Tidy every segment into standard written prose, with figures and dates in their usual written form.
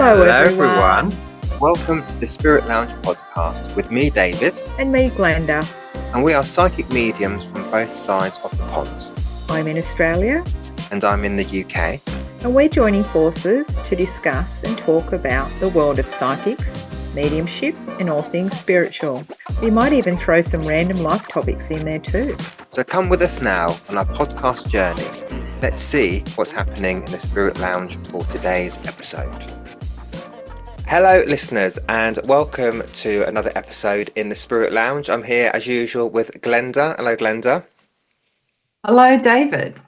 Hello, everyone. Welcome to the Spirit Lounge podcast with me, David. And me, Glenda. And we are psychic mediums from both sides of the pond. I'm in Australia. And I'm in the UK. And we're joining forces to discuss and talk about the world of psychics, mediumship, and all things spiritual. We might even throw some random life topics in there too. So come with us now on our podcast journey. Let's see what's happening in the Spirit Lounge for today's episode. Hello listeners, and welcome to another episode in the Spirit Lounge. I'm here as usual with Glenda. Hello Glenda. Hello David.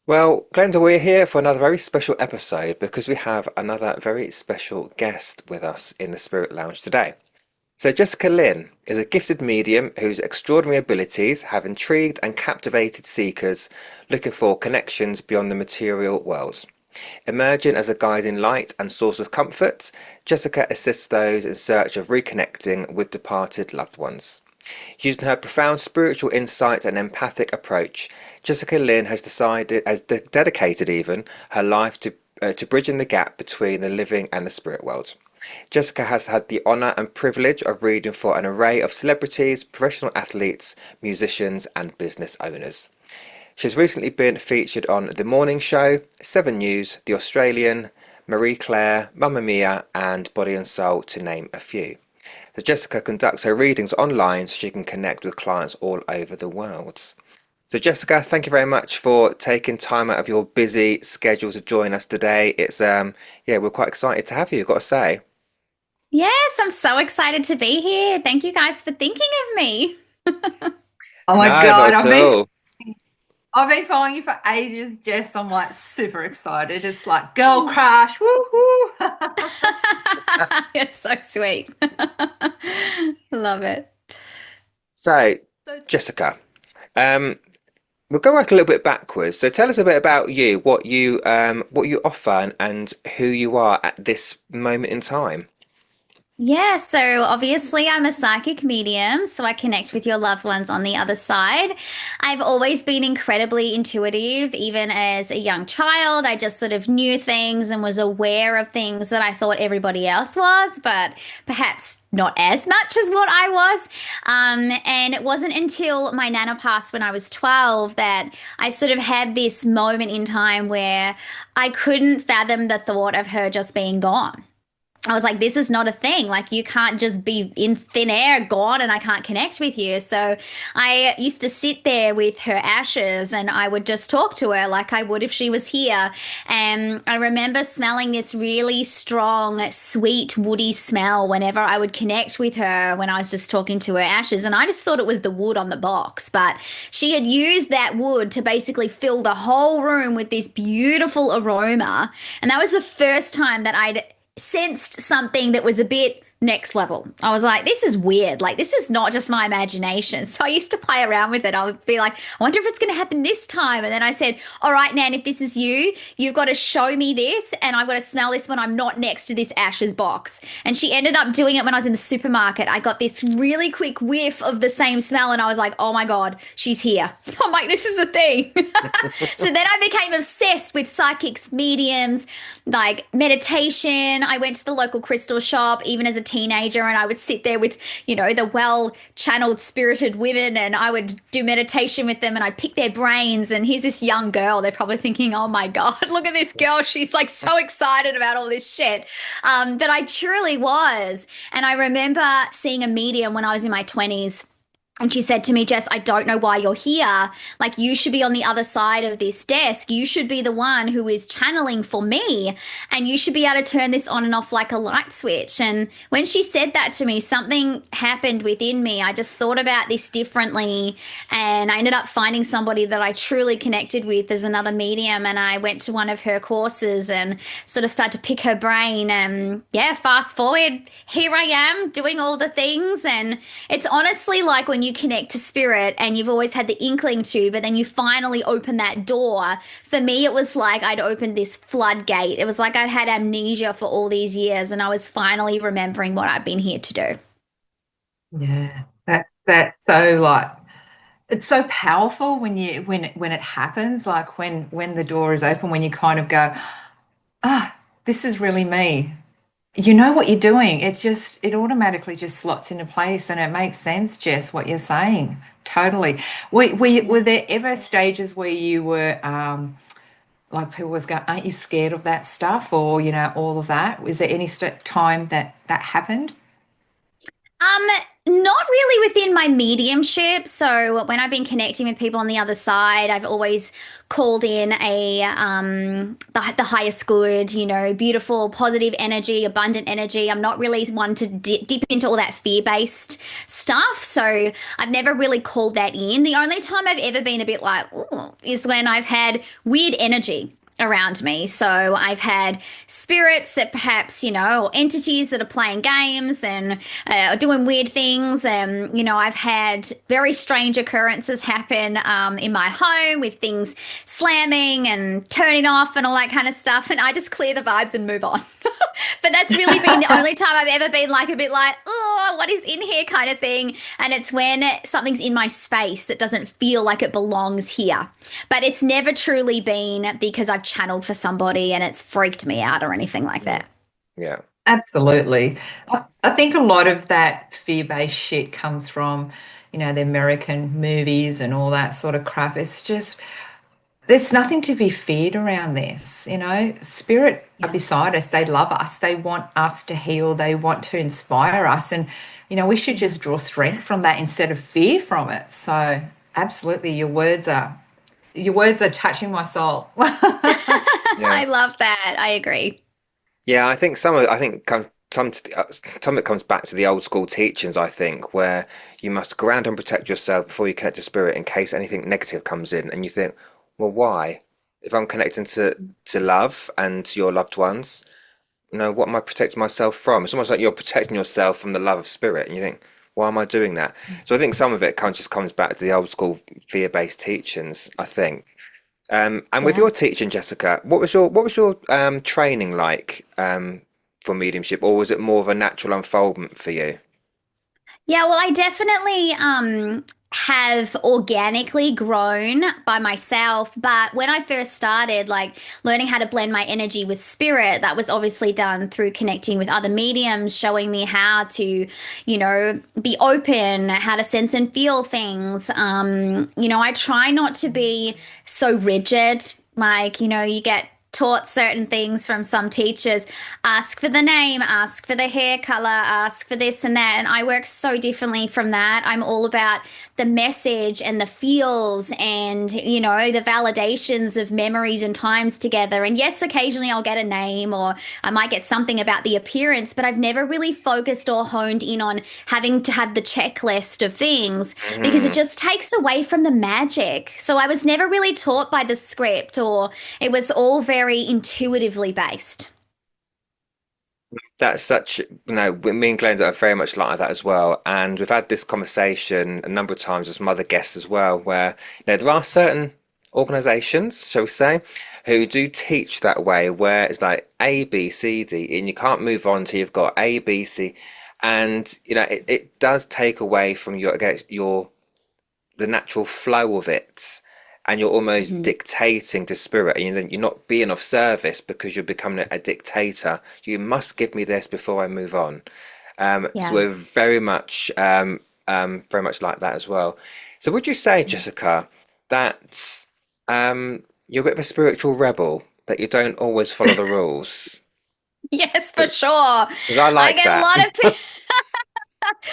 Well, Glenda, we're here for another very special episode because we have another very special guest with us in the Spirit Lounge today. So Jessica Lynne is a gifted medium whose extraordinary abilities have intrigued and captivated seekers looking for connections beyond the material world. Emerging as a guiding light and source of comfort, Jessica assists those in search of reconnecting with departed loved ones. Using her profound spiritual insight and empathic approach, Jessica Lynne has dedicated even her life to bridging the gap between the living and the spirit world. Jessica has had the honour and privilege of reading for an array of celebrities, professional athletes, musicians and business owners. She has recently been featured on The Morning Show, 7 News, The Australian, Marie Claire, Mamma Mia and Body and Soul, to name a few. So Jessica conducts her readings online so she can connect with clients all over the world. So Jessica, thank you very much for taking time out of your busy schedule to join us today. It's we're quite excited to have you, I've got to say. Yes, I'm so excited to be here. Thank you guys for thinking of me. Oh my God, I've been following you for ages, Jess. I'm like super excited. It's like girl crush, woohoo! It's so sweet. Love it. So, Jessica, we'll go back a little bit backwards. So tell us a bit about you, what you offer and who you are at this moment in time. Yeah, so obviously I'm a psychic medium, so I connect with your loved ones on the other side. I've always been incredibly intuitive, even as a young child. I just sort of knew things and was aware of things that I thought everybody else was, but perhaps not as much as what I was. And it wasn't until my nana passed when I was 12 that I sort of had this moment in time where I couldn't fathom the thought of her just being gone. I was like, this is not a thing. Like, you can't just be in thin air gone and I can't connect with you. So I used to sit there with her ashes and I would just talk to her like I would if she was here. And I remember smelling this really strong, sweet, woody smell whenever I would connect with her when I was just talking to her ashes. And I just thought it was the wood on the box. But she had used that wood to basically fill the whole room with this beautiful aroma. And that was the first time that I'd sensed something that was a bit next level. I was like, this is weird. Like, this is not just my imagination. So I used to play around with it. I would be like, I wonder if it's going to happen this time. And then I said, all right, Nan, if this is you, you've got to show me this and I've got to smell this when I'm not next to this ashes box. And she ended up doing it when I was in the supermarket. I got this really quick whiff of the same smell and I was like, oh my God, she's here. I'm like, this is a thing. So then I became obsessed with psychics, mediums, like meditation. I went to the local crystal shop even as a teenager and I would sit there with, the well-channeled spirited women and I would do meditation with them and I'd pick their brains. And here's this young girl. They're probably thinking, oh my God, look at this girl. She's like so excited about all this shit. But I truly was. And I remember seeing a medium when I was in my 20s. And she said to me, Jess, I don't know why you're here. Like, you should be on the other side of this desk. You should be the one who is channeling for me. And you should be able to turn this on and off like a light switch. And when she said that to me, something happened within me. I just thought about this differently. And I ended up finding somebody that I truly connected with as another medium. And I went to one of her courses and sort of started to pick her brain. And yeah, fast forward, here I am doing all the things. And it's honestly like when you connect to spirit and you've always had the inkling to, but then you finally open that door. For me, it was like I'd opened this floodgate. It was like I'd had amnesia for all these years and I was finally remembering what I've been here to do. Yeah, that's so like, it's so powerful when it happens, like when the door is open, when you kind of go, this is really me. You know what you're doing. It automatically just slots into place, and it makes sense, Jess, what you're saying. Totally. Were there ever stages where you were like people was going, aren't you scared of that stuff, or all of that? Was there any time that happened? Um, Not really within my mediumship. So when I've been connecting with people on the other side, I've always called in the highest good, beautiful, positive energy, abundant energy. I'm not really one to dip into all that fear-based stuff. So I've never really called that in. The only time I've ever been a bit like, ooh, is when I've had weird energy around me. So I've had spirits that perhaps, or entities that are playing games and doing weird things. And, I've had very strange occurrences happen in my home with things slamming and turning off and all that kind of stuff. And I just clear the vibes and move on. But that's really been the only time I've ever been like a bit like, oh, what is in here kind of thing. And it's when something's in my space that doesn't feel like it belongs here. But it's never truly been because I've channeled for somebody and it's freaked me out or anything like that. Yeah. Absolutely. I think a lot of that fear-based shit comes from, the American movies and all that sort of crap. It's just, there's nothing to be feared around this, Spirit are beside us. They love us. They want us to heal. They want to inspire us. And, we should just draw strength from that instead of fear from it. So absolutely, your words are touching my soul. Yeah. I love that. I agree. Yeah, I think some of it comes back to the old school teachings, I think, where you must ground and protect yourself before you connect to spirit in case anything negative comes in. And you think, well, why? If I'm connecting to love and to your loved ones, what am I protecting myself from? It's almost like you're protecting yourself from the love of spirit, and you think, why am I doing that? So I think some of it just comes back to the old school fear-based teachings, I think. And with Yeah. your teaching, Jessica, what was your training like for mediumship, or was it more of a natural unfoldment for you? Yeah, well, I definitely have organically grown by myself. But when I first started, like learning how to blend my energy with spirit, that was obviously done through connecting with other mediums, showing me how to, be open, how to sense and feel things. I try not to be so rigid. Like, you get taught certain things from some teachers. Ask for the name, ask for the hair color, ask for this and that. And I work so differently from that. I'm all about the message and the feels and, the validations of memories and times together. And yes, occasionally I'll get a name or I might get something about the appearance, but I've never really focused or honed in on having to have the checklist of things because it Mhm. just takes away from the magic. So I was never really taught by the script, or it was all very intuitively based. That's such, me and Glenda are very much like that as well. And we've had this conversation a number of times with some other guests as well, where, there are certain organizations, shall we say, who do teach that way, where it's like A, B, C, D, and you can't move on till you've got A, B, C. And, it does take away from the natural flow of it, and you're almost Mhm. dictating to spirit, and you're not being of service because you're becoming a dictator. You must give me this before I move on. So Yeah. we're very much like that as well. So would you say, Jessica, that you're a bit of a spiritual rebel, that you don't always follow the rules? Yes, for sure. Because I I like get a that. lot of people.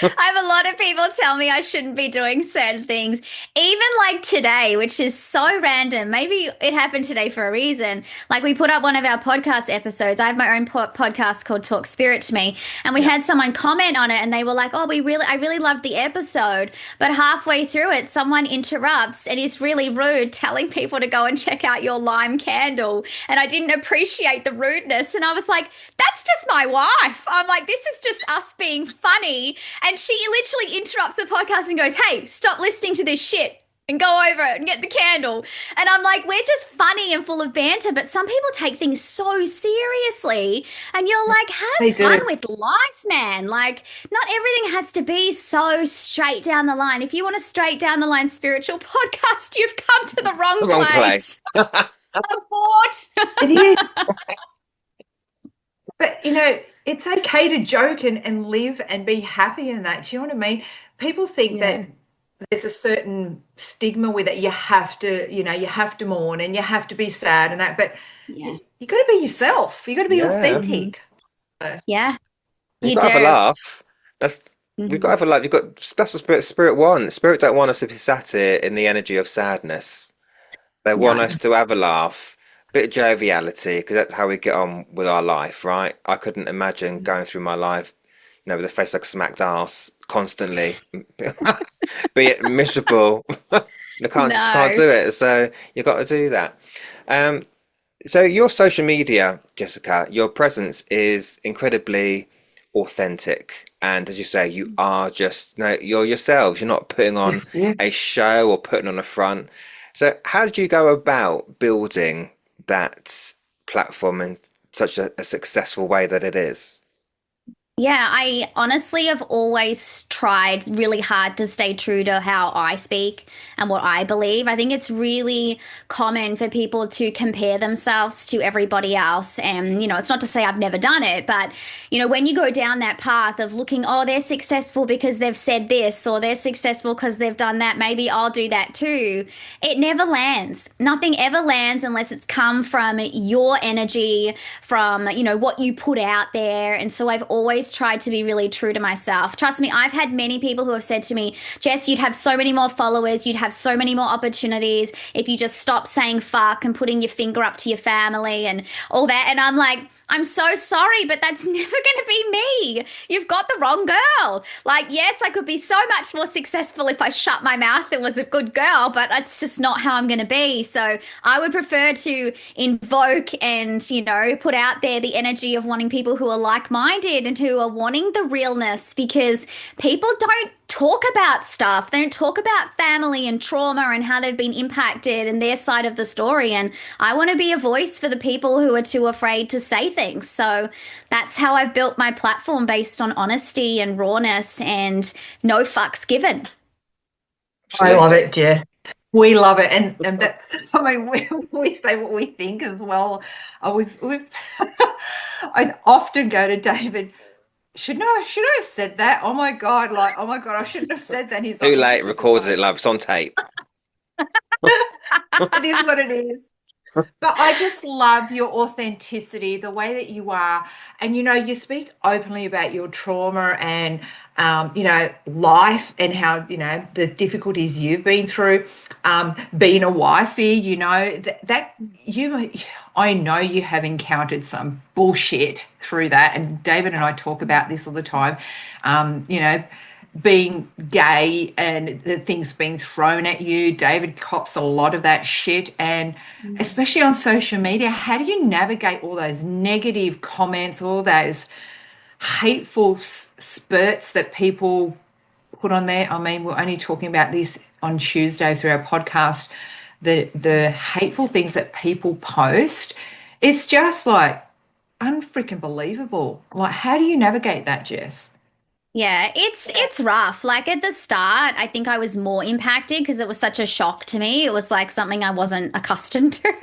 I have a lot of people tell me I shouldn't be doing certain things, even like today, which is so random. Maybe it happened today for a reason. Like we put up one of our podcast episodes. I have my own podcast called Talk Spirit to Me, and we Yeah. had someone comment on it, and they were like, "Oh, I really loved the episode," but halfway through it, someone interrupts and is really rude, telling people to go and check out your lime candle, and I didn't appreciate the rudeness, and I was like, "That's just my wife." I'm like, "This is just us being funny." And she literally interrupts the podcast and goes, "Hey, stop listening to this shit and go over and get the candle." And I'm like, we're just funny and full of banter, but some people take things so seriously. And you're like, have They fun do. with life, man. Like, not everything has to be so straight down the line. If you want a straight down the line spiritual podcast, you've come to the The wrong wrong place. place. Abort. It is. it's okay to joke and live and be happy in that. Do you know what I mean? People think that there's a certain stigma with it. You have to mourn and you have to be sad and that, but you got to be yourself. You got to be authentic. Yeah, You've you got to have a do. laugh. We've got to have a laugh. That's what spirit wants. Spirit don't want us to be sat here in the energy of sadness. They want us to have a laugh, bit of joviality, because that's how we get on with our life, right? I couldn't imagine going through my life, with a face like a smacked ass constantly, be it miserable. You can't No. do it. So you've got to do that. So your social media, Jessica, your presence is incredibly authentic. And as you say, you are just, you're yourselves. You're not putting on a show or putting on a front. So how did you go about building that platform in such a successful way that it is? Yeah, I honestly have always tried really hard to stay true to how I speak and what I believe. I think it's really common for people to compare themselves to everybody else. And, it's not to say I've never done it, but, when you go down that path of looking, oh, they're successful because they've said this, or they're successful because they've done that, maybe I'll do that too. It never lands. Nothing ever lands unless it's come from your energy, from, what you put out there. And so I've always tried to be really true to myself. Trust me, I've had many people who have said to me, Jess, you'd have so many more followers, you'd have so many more opportunities if you just stop saying fuck and putting your finger up to your family and all that. And I'm like, I'm so sorry, but that's never going to be me. You've got the wrong girl. Like, yes, I could be so much more successful if I shut my mouth and was a good girl, but that's just not how I'm going to be. So I would prefer to invoke and, put out there the energy of wanting people who are like-minded and who are wanting the realness, because people don't talk about stuff. They don't talk about family and trauma and how they've been impacted and their side of the story. And I want to be a voice for the people who are too afraid to say things. So that's how I've built my platform, based on honesty and rawness and no fucks given. I love it, Jess. We love it, and that's. I mean, we say what we think as well. We've I often go to David. Should I have said that? Oh my God! I shouldn't have said that. He's Too like, late, recorded it, love. It's on tape. it is what it is. But I just love your authenticity, the way that you are. And, you speak openly about your trauma and, life and how, the difficulties you've been through, being a wifey, I know you have encountered some bullshit through that. And David and I talk about this all the time, being gay and the things being thrown at you. David cops a lot of that shit. And especially on social media, how do you navigate all those negative comments, all those hateful spurts that people put on there? I mean, we're only talking about this on Tuesday through our podcast. The hateful things that people post, it's just like unfreaking believable. Like, how do you navigate that, Jess? Yeah, it's rough. Like at the start, I think I was more impacted because it was such a shock to me. It was like something I wasn't accustomed to.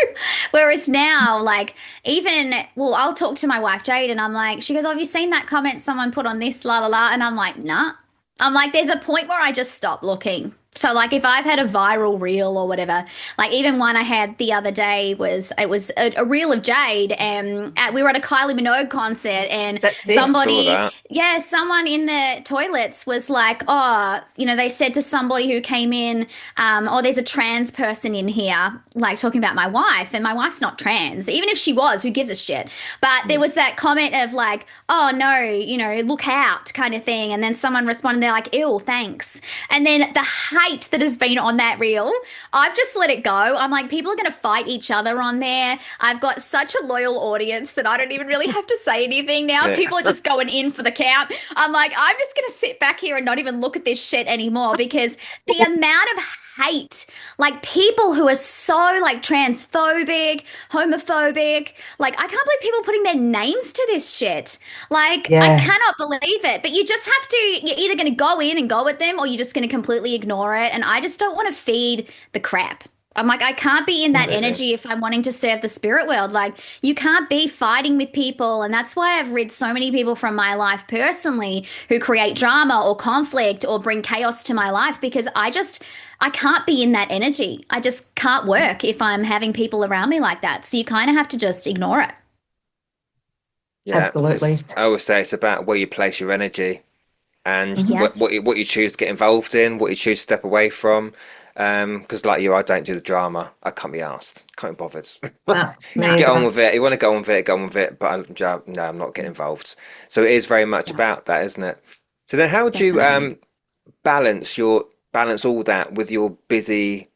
Whereas now, like I'll talk to my wife Jade and I'm like, she goes, "Oh, have you seen that comment someone put on this, la la la?" And I'm like, "Nah." I'm like, there's a point where I just stop looking. So like if I've had a viral reel or whatever, like even one I had the other day was a reel of Jade, and we were at a Kylie Minogue concert, and someone in the toilets was like, oh, they said to somebody who came in, oh, there's a trans person in here, like talking about my wife, and my wife's not trans. Even if she was, who gives a shit? But there was that comment of like, oh no, look out kind of thing. And then someone responded, they're like, ew, thanks. And then the hate that has been on that reel, I've just let it go. I'm like, people are going to fight each other on there. I've got such a loyal audience that I don't even really have to say anything now. Yeah. People are just going in for the count. I'm like, I'm just going to sit back here and not even look at this shit anymore, because the amount of hate, like people who are so like transphobic, homophobic, like I can't believe people putting their names to this shit. Like I cannot believe it. But you just have to, you're either going to go in and go at them, or you're just going to completely ignore it. And I just don't want to feed the crap. I'm like, I can't be in that Absolutely. energy if I'm wanting to serve the spirit world. Like, you can't be fighting with people. And that's why I've rid so many people from my life personally who create drama or conflict or bring chaos to my life because I can't be in that energy. I just can't work if I'm having people around me like that. So you kind of have to just ignore it. Yeah, Absolutely. I always say it's about where you place your energy and Mhm. Yeah. what you choose to get involved in, what you choose to step away from. Because like you, I don't do the drama. I can't be asked. Can't be bothered. No, No. me Get on either. with it. You want to go on with it, go on with it. But no, I'm not getting involved. So it is very much Yeah, about that, isn't it? So then, how do you definitely. balance all that with your busy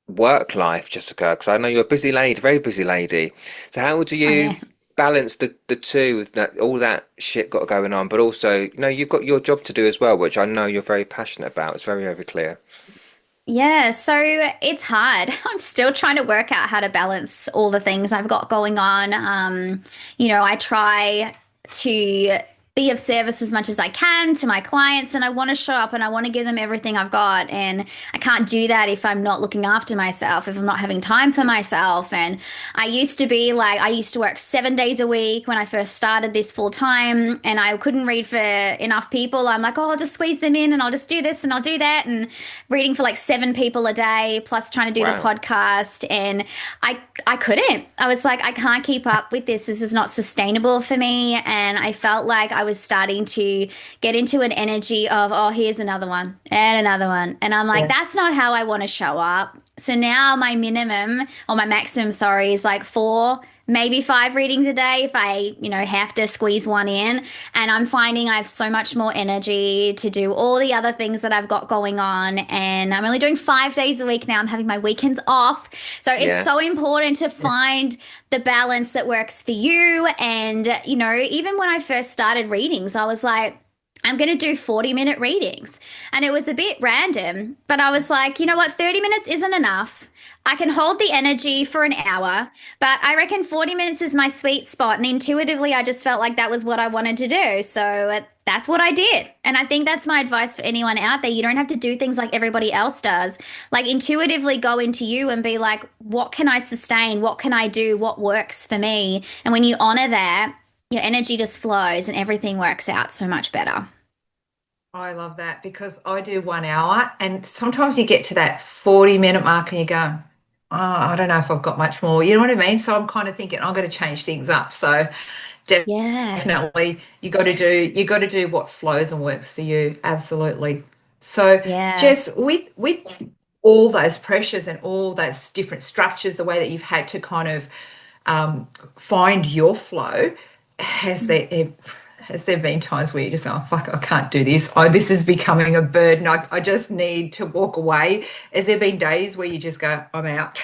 work life, Jessica? Because I know you're a busy lady, very busy lady. So how do Oh, you yeah. balance the two with that all that shit got going on, but also, you've got your job to do as well, which I know you're very passionate about. It's very, very clear. Yeah, so it's hard. I'm still trying to work out how to balance all the things I've got going on. I try to be of service as much as I can to my clients, and I want to show up and I want to give them everything I've got. And I can't do that if I'm not looking after myself, if I'm not having time for myself. And I used to work 7 days a week when I first started this full time, and I couldn't read for enough people. I'm like, oh, I'll just squeeze them in and I'll just do this and I'll do that. And reading for like 7 people a day, plus trying to do the Wow. podcast. And I couldn't. I was like, I can't keep up with this. This is not sustainable for me. And I felt like I was starting to get into an energy of, oh, here's another one and another one. And I'm like, Yeah. that's not how I want to show up. So now my minimum or my maximum, sorry, is like four, maybe five readings a day if I have to squeeze one in. And I'm finding I have so much more energy to do all the other things that I've got going on. And I'm only doing 5 days a week now. I'm having my weekends off. So it's so Yes. important to find the balance that works for you. And, even when I first started readings, I was like, I'm going to do 40-minute readings. And it was a bit random, but I was like, you know what? 30 minutes isn't enough. I can hold the energy for an hour, but I reckon 40 minutes is my sweet spot. And intuitively, I just felt like that was what I wanted to do. So that's what I did. And I think that's my advice for anyone out there. You don't have to do things like everybody else does. Like intuitively go into you and be like, what can I sustain? What can I do? What works for me? And when you honor that, your energy just flows and everything works out so much better. I love that because I do 1 hour and sometimes you get to that 40-minute mark and you go, oh, I don't know if I've got much more. You know what I mean? So I'm kind of thinking I'm going to change things up. So Yeah. definitely you got to do what flows and works for you. Absolutely. So Yeah. Jess, with all those pressures and all those different structures, the way that you've had to kind of um, find your flow, has there been times where you just go, oh, fuck, I can't do this. Oh, this is becoming a burden. I just need to walk away. Has there been days where you just go, I'm out?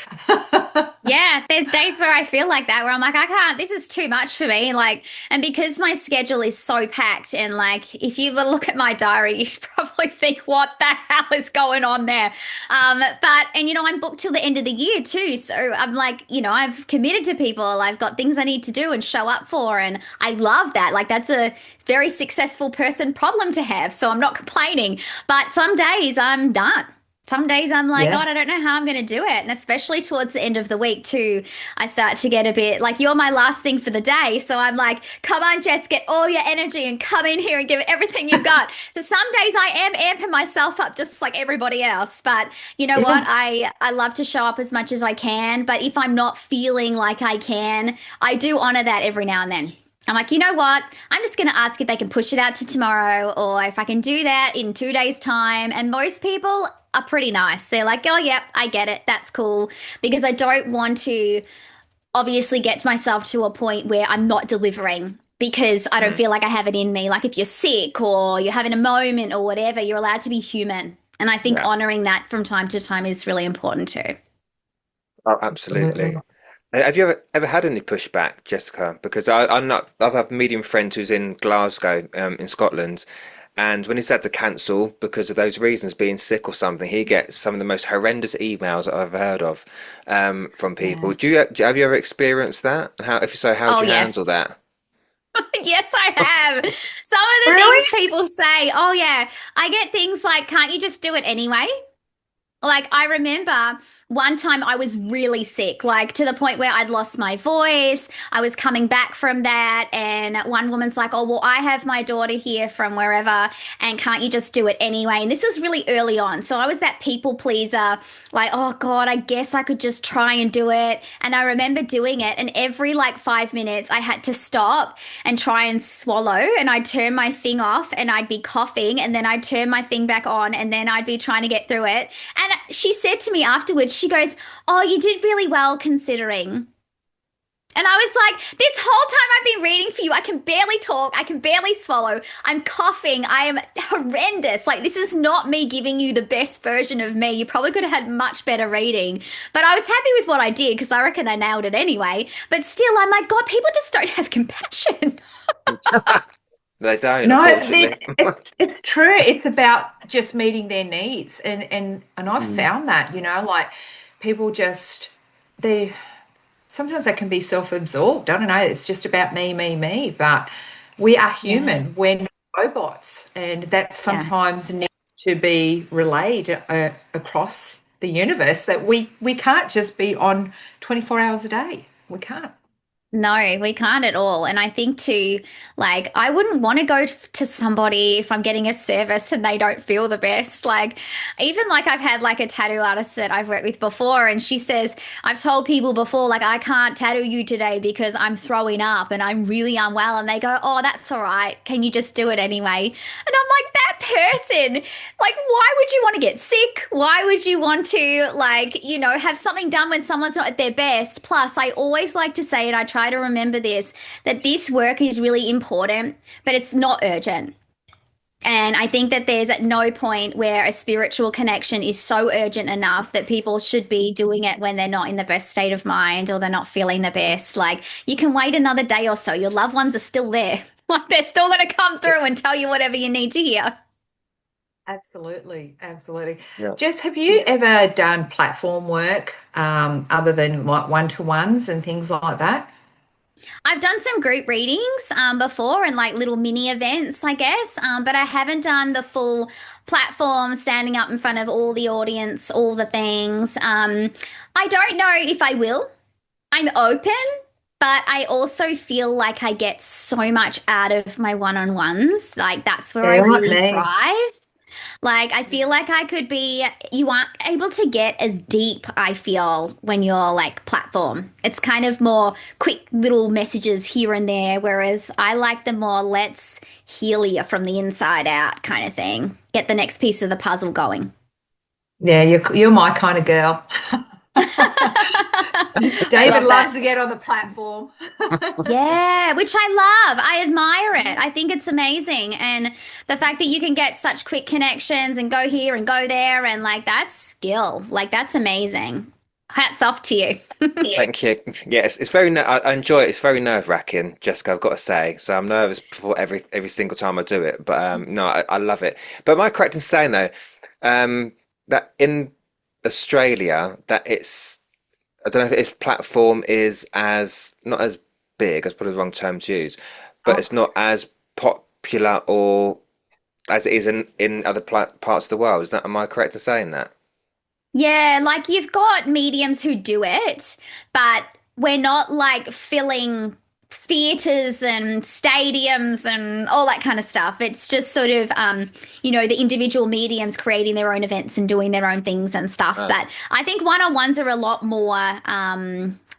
Yeah, there's days where I feel like that, where I'm like, I can't, this is too much for me. Like, and because my schedule is so packed, and like, if you were to look at my diary, you'd probably think, what the hell is going on there? And I'm booked till the end of the year too. So I'm like, I've committed to people, I've got things I need to do and show up for. And I love that. Like, that's a very successful person problem to have. So I'm not complaining. But some days I'm done. Some days I'm like, Yeah. God, I don't know how I'm going to do it. And especially towards the end of the week, too, I start to get a bit like, you're my last thing for the day. So I'm like, come on, Jess, get all your energy and come in here and give it everything you've got. So some days I am amping myself up just like everybody else. But you know what? Yeah. I love to show up as much as I can. But if I'm not feeling like I can, I do honor that every now and then. I'm like, you know what? I'm just going to ask if they can push it out to tomorrow or if I can do that in 2 days' time. And most people are pretty nice. They're like, oh, yep, I get it. That's cool. Because I don't want to obviously get myself to a point where I'm not delivering because I don't Mm. feel like I have it in me. Like if you're sick or you're having a moment or whatever, you're allowed to be human. And I think Yeah. honoring that from time to time is really important too. Oh, Absolutely. absolutely. Have you ever had any pushback, Jessica? Because I'm not. I have a medium friend who's in Glasgow, in Scotland, and when he's had to cancel because of those reasons, being sick or something, he gets some of the most horrendous emails that I've ever heard of, from people. Yeah. Have you ever experienced that? And how, if so, how Oh, do you yeah. handle that? Yes, I have. Some of the Really? things people say, oh, yeah, I get things like, can't you just do it anyway? Like, I remember one time I was really sick, like to the point where I'd lost my voice. I was coming back from that, and one woman's like, "Oh, well, I have my daughter here from wherever, and can't you just do it anyway?" And this was really early on. So I was that people pleaser, like, "Oh God, I guess I could just try and do it." And I remember doing it, and every like 5 minutes I had to stop and try and swallow, and I'd turn my thing off and I'd be coughing, and then I'd turn my thing back on, and then I'd be trying to get through it. And she said to me afterwards, she goes, "Oh, you did really well considering." And I was like, this whole time I've been reading for you, I can barely talk, I can barely swallow, I'm coughing, I am horrendous. Like, this is not me giving you the best version of me. You probably could have had much better reading. But I was happy with what I did because I reckon I nailed it anyway. But still, I'm like, God, people just don't have compassion. They don't, No, unfortunately. it's true. It's about just meeting their needs. And I've found that, like people just, they sometimes they can be self-absorbed. I don't know. It's just about me, me, me. But we are human. We're not robots, and that sometimes needs to be relayed across the universe. That we can't just be on 24 hours a day. We can't. No, we can't at all. And I think too, like, I wouldn't want to go to somebody if I'm getting a service and they don't feel the best. Like, even like I've had like a tattoo artist that I've worked with before, and she says, I've told people before, like, I can't tattoo you today because I'm throwing up and I'm really unwell. And they go, "Oh, that's all right. Can you just do it anyway?" And I'm like, that person, like, why would you want to get sick? Why would you want to, like, have something done when someone's not at their best? Plus, I always like to say, and I try to remember this, that this work is really important, but it's not urgent. And I think that there's at no point where a spiritual connection is so urgent enough that people should be doing it when they're not in the best state of mind or they're not feeling the best. Like, you can wait another day or so. Your loved ones are still there. Like, they're still going to come through and tell you whatever you need to hear. Absolutely, absolutely. Yeah. Jess, have you ever done platform work other than like one-to-ones and things like that? I've done some group readings before and like little mini events, I guess, but I haven't done the full platform, standing up in front of all the audience, all the things. I don't know if I will. I'm open, but I also feel like I get so much out of my one-on-ones. Like, that's where I really thrive. Like, I feel like you aren't able to get as deep, I feel, when you're like platform. It's kind of more quick little messages here and there, whereas I like the more let's heal you from the inside out kind of thing. Get the next piece of the puzzle going. Yeah, you're my kind of girl. David loves to get on the platform. Yeah, which I love. I admire it. I think it's amazing. And the fact that you can get such quick connections and go here and go there, and like, that's skill. Like, that's amazing. Hats off to you. Thank you. Yes, it's very. I enjoy it. It's very nerve-wracking, Jessica. I've got to say. So I'm nervous before every single time I do it. But no, I love it. But am I correct in saying though, that in Australia, that I don't know if platform is as not as big, that's probably the wrong term to use, but it's not as popular or as it is in other parts of the world. Am I correct in saying that? Yeah, like, you've got mediums who do it, but we're not like filling theaters and stadiums and all that kind of stuff. It's just sort of, the individual mediums creating their own events and doing their own things and stuff. Oh. But I think one-on-ones are a lot more,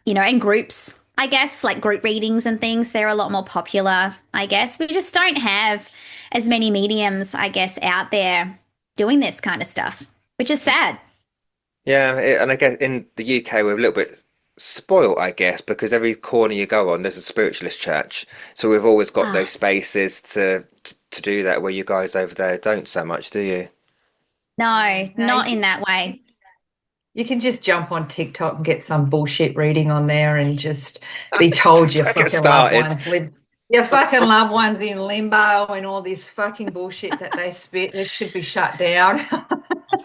in groups, I guess, like group readings and things. They're a lot more popular, I guess. We just don't have as many mediums, I guess, out there doing this kind of stuff, which is sad. Yeah, and I guess in the UK we're a little bit spoilt, I guess, because every corner you go on, there's a spiritualist church. So we've always got those spaces to do that, where you guys over there don't so much, do you? No, not in that way. You can just jump on TikTok and get some bullshit reading on there and just be told your Don't get fucking loved started. ones live, your fucking loved ones in limbo and all this fucking bullshit that they spit. It should be shut down.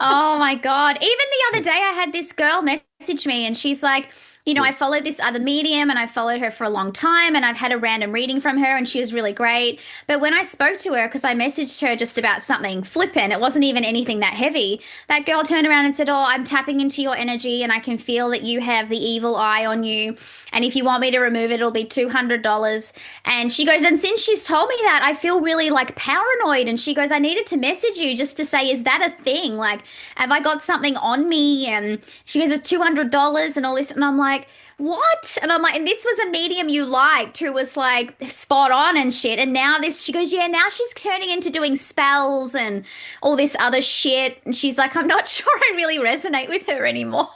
Oh my God. Even the other day, I had this girl message me and she's like, I followed this other medium and I followed her for a long time and I've had a random reading from her and she was really great. But when I spoke to her, because I messaged her just about something flippant, it wasn't even anything that heavy, that girl turned around and said, "Oh, I'm tapping into your energy and I can feel that you have the evil eye on you. And if you want me to remove it, it'll be $200." And she goes, "And since she's told me that, I feel really like paranoid." And she goes, "I needed to message you just to say, is that a thing? Like, have I got something on me?" And she goes, "It's $200 and all this." And I'm like, "What?" And I'm like, "And this was a medium you liked who was like spot on and shit. And now this," she goes, "Yeah, now she's turning into doing spells and all this other shit." And she's like, "I'm not sure I really resonate with her anymore."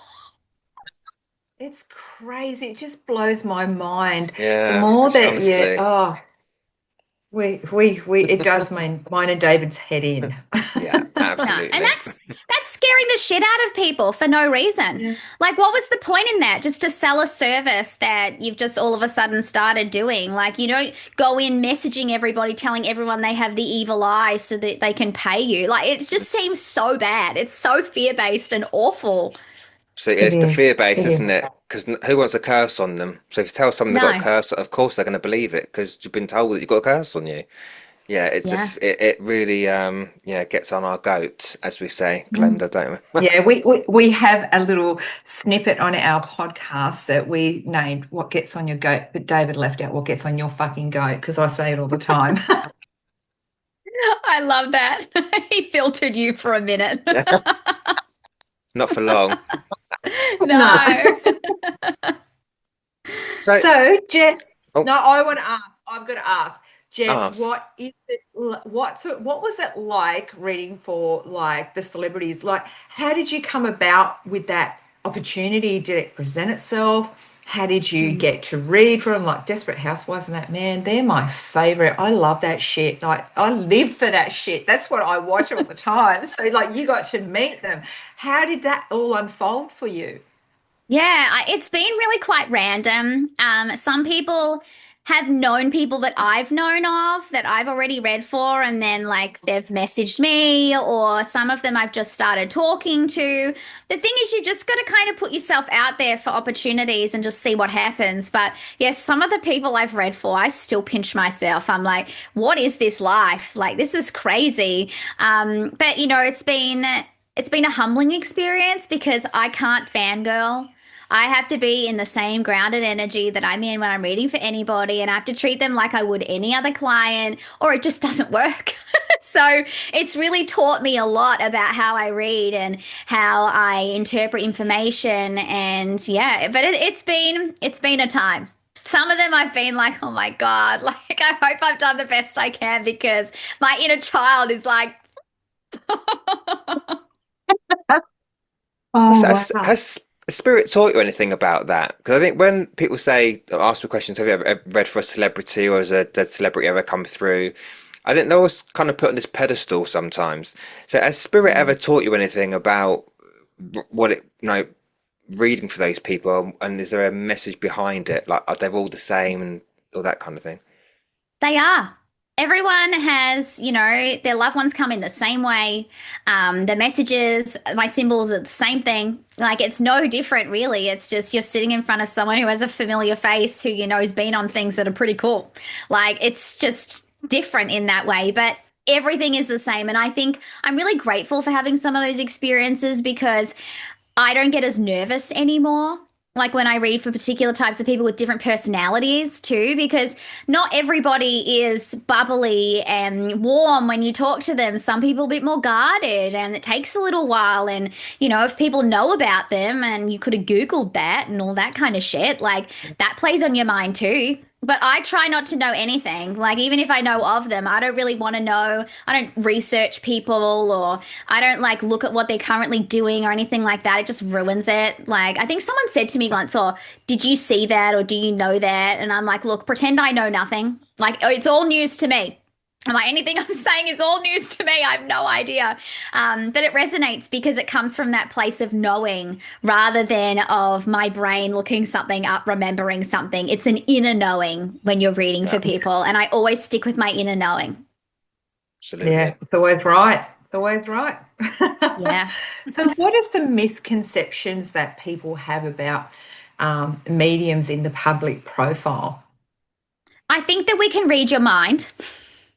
It's crazy. It just blows my mind. The Yeah, more that honestly. it does mine and David's head in. Yeah, No, absolutely. and that's scaring the shit out of people for no reason. Yeah. Like, what was the point in that? Just to sell a service that you've just all of a sudden started doing. Like, you don't go in messaging everybody, telling everyone they have the evil eye so that they can pay you. Like, it just seems so bad. It's so fear-based and awful. So It it's the is. fear base, It isn't is. it? Because who wants a curse on them? So if you tell someone they've got a No. curse, of course they're going to believe it because you've been told that you've got a curse on you. Yeah, it's Yeah. just it really gets on our goat, as we say, Mm. Glenda, don't we? Yeah, we have a little snippet on our podcast that we named "What Gets on Your Goat," but David left out "What Gets on Your Fucking Goat" because I say it all the time. I love that. He filtered you for a minute. Not for long. No. So, So, Jess, oh, no, I want to ask. I've got to ask, Jess, ask. what was it like reading for like the celebrities? Like, how did you come about with that opportunity? Did it present itself? How did you get to read from like Desperate Housewives and that? Man, they're my favorite. I love that shit. Like, I live for that shit. That's what I watch all the time. So, like, you got to meet them. How did that all unfold for you? Yeah, it's been really quite random. Some people have known people that I've known of that I've already read for, and then like they've messaged me, or some of them I've just started talking to. The thing is, you've just got to kind of put yourself out there for opportunities and just see what happens. But yes, some of the people I've read for, I still pinch myself. I'm like, what is this life? Like, this is crazy. But it's been a humbling experience because I can't fangirl. I have to be in the same grounded energy that I'm in when I'm reading for anybody, and I have to treat them like I would any other client, or it just doesn't work. So it's really taught me a lot about how I read and how I interpret information, and yeah, but it's been a time. Some of them I've been like, oh my God, like I hope I've done the best I can because my inner child is like, Oh, wow. Has Spirit taught you anything about that? Because I think when people say, or ask me questions, have you ever read for a celebrity or has a dead celebrity ever come through? I think they're always kind of put on this pedestal sometimes. So has Spirit ever taught you anything about what it, reading for those people, and is there a message behind it? Like, are they all the same and all that kind of thing? they are. Everyone has, their loved ones come in the same way. The messages, my symbols are the same thing. Like, it's no different, really. It's just you're sitting in front of someone who has a familiar face who has been on things that are pretty cool. Like, it's just different in that way. But everything is the same. And I think I'm really grateful for having some of those experiences because I don't get as nervous anymore. Like when I read for particular types of people with different personalities too, because not everybody is bubbly and warm when you talk to them. Some people are a bit more guarded and it takes a little while. And, if people know about them and you could have Googled that and all that kind of shit, like that plays on your mind too. But I try not to know anything. Like, even if I know of them, I don't really want to know. I don't research people or I don't like look at what they're currently doing or anything like that. It just ruins it. Like, I think someone said to me once, "Oh, did you see that or do you know that?" And I'm like, look, pretend I know nothing. Like, it's all news to me. I'm like, anything I'm saying is all news to me. I have no idea. But it resonates because it comes from that place of knowing rather than of my brain looking something up, remembering something. It's an inner knowing when you're reading Yeah, for people. And I always stick with my inner knowing. Yeah, absolutely. it's always right. It's always right. Yeah. So, what are some misconceptions that people have about mediums in the public profile? I think that we can read your mind.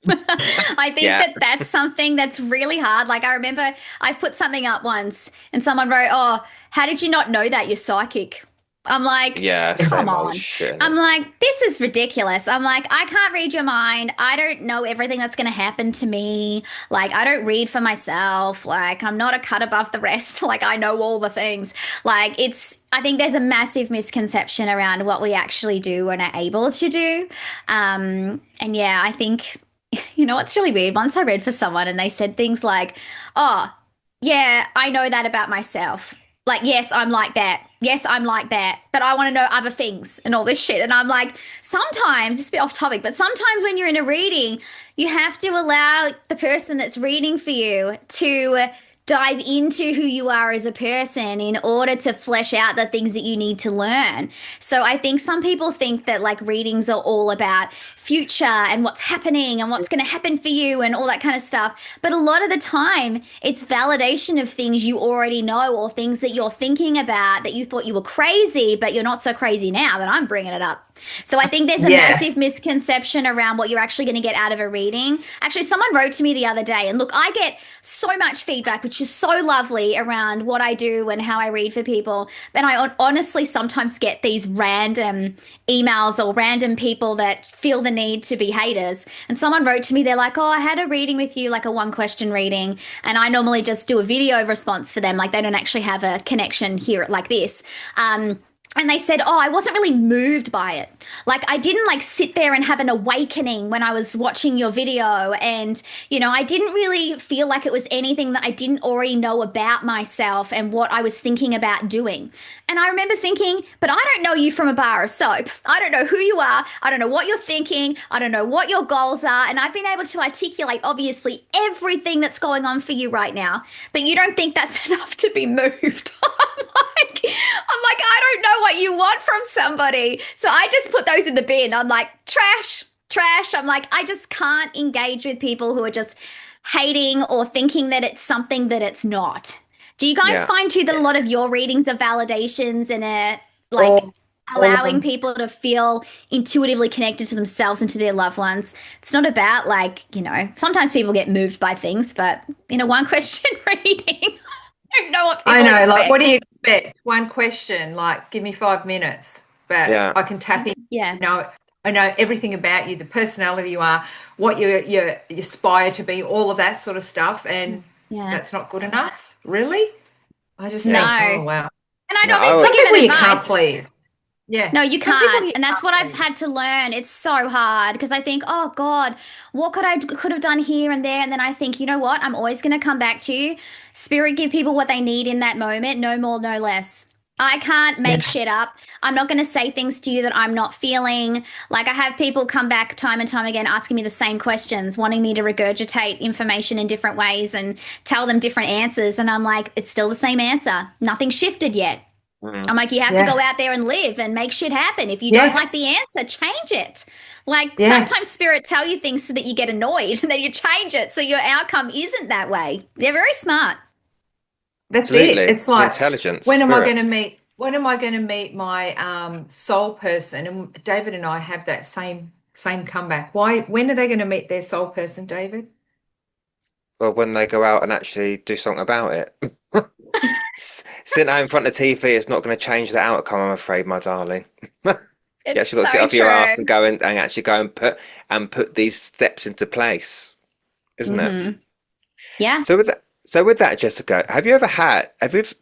I think Yeah. that that's something that's really hard. Like, I remember I put something up once and someone wrote, "Oh, how did you not know that you're psychic?" I'm like, Yeah, come same old on. shit. I'm like, this is ridiculous. I'm like, I can't read your mind. I don't know everything that's going to happen to me. Like, I don't read for myself. Like, I'm not a cut above the rest. Like, I know all the things. Like, I think there's a massive misconception around what we actually do and are able to do. And yeah, I think, it's really weird. Once I read for someone and they said things like, "Oh, yeah, I know that about myself. Like, yes, I'm like that. Yes, I'm like that. But I want to know other things and all this shit." And I'm like, sometimes, it's a bit off topic, but sometimes when you're in a reading, you have to allow the person that's reading for you to dive into who you are as a person in order to flesh out the things that you need to learn. So I think some people think that like readings are all about future and what's happening and what's going to happen for you and all that kind of stuff. But a lot of the time, it's validation of things you already know or things that you're thinking about that you thought you were crazy, but you're not so crazy now that I'm bringing it up. So I think there's a massive misconception around what you're actually going to get out of a reading. Actually, someone wrote to me the other day, and look, I get so much feedback, which is so lovely around what I do and how I read for people. And I honestly sometimes get these random emails or random people that feel the need to be haters. And someone wrote to me, they're like, "Oh, I had a reading with you, like a 1-question reading. And I normally just do a video response for them. Like they don't actually have a connection here like this." And they said, "Oh, I wasn't really moved by it. Like, I didn't like sit there and have an awakening when I was watching your video. And, I didn't really feel like it was anything that I didn't already know about myself and what I was thinking about doing." And I remember thinking, but I don't know you from a bar of soap. I don't know who you are. I don't know what you're thinking. I don't know what your goals are. And I've been able to articulate, obviously, everything that's going on for you right now. But you don't think that's enough to be moved. I'm like, I don't know what you want from somebody. So I just put those in the bin. I'm like, trash. I'm like, I just can't engage with people who are just hating or thinking that it's something that it's not. Do you guys find too that a lot of your readings are validations and allowing people to feel intuitively connected to themselves and to their loved ones? It's not about sometimes people get moved by things, but in a 1-question reading, I don't know what people expect. Like, what do you expect? 1 question, like, give me 5 minutes, but I can tap in. Yeah. I know everything about you, the personality you are, what you aspire to be, all of that sort of stuff, and that's not good enough, really? I just think, oh, wow. And I'd obviously give people an you advice. can't please. Yeah. No, you can't. And that's what I've had to learn. It's so hard because I think, oh God, what could have done here and there? And then I think, you know what? I'm always going to come back to you. Spirit give people what they need in that moment, no more, no less. I can't make shit up. I'm not going to say things to you that I'm not feeling. Like I have people come back time and time again asking me the same questions, wanting me to regurgitate information in different ways and tell them different answers. And I'm like, it's still the same answer. Nothing shifted yet. I'm like, you have to go out there and live and make shit happen. If you don't like the answer, change it. Like sometimes spirit tell you things so that you get annoyed and then you change it so your outcome isn't that way. They're very smart. That's Absolutely. it. It's like intelligence. When am I going to meet my soul person? And David and I have that same comeback. When are they going to meet their soul person, David? Well, when they go out and actually do something about it. Sitting out in front of the TV is not going to change the outcome, I'm afraid, my darling. You actually got to get off your ass and go and actually go and put these steps into place, isn't it? Yeah. So with that, Jessica, have you ever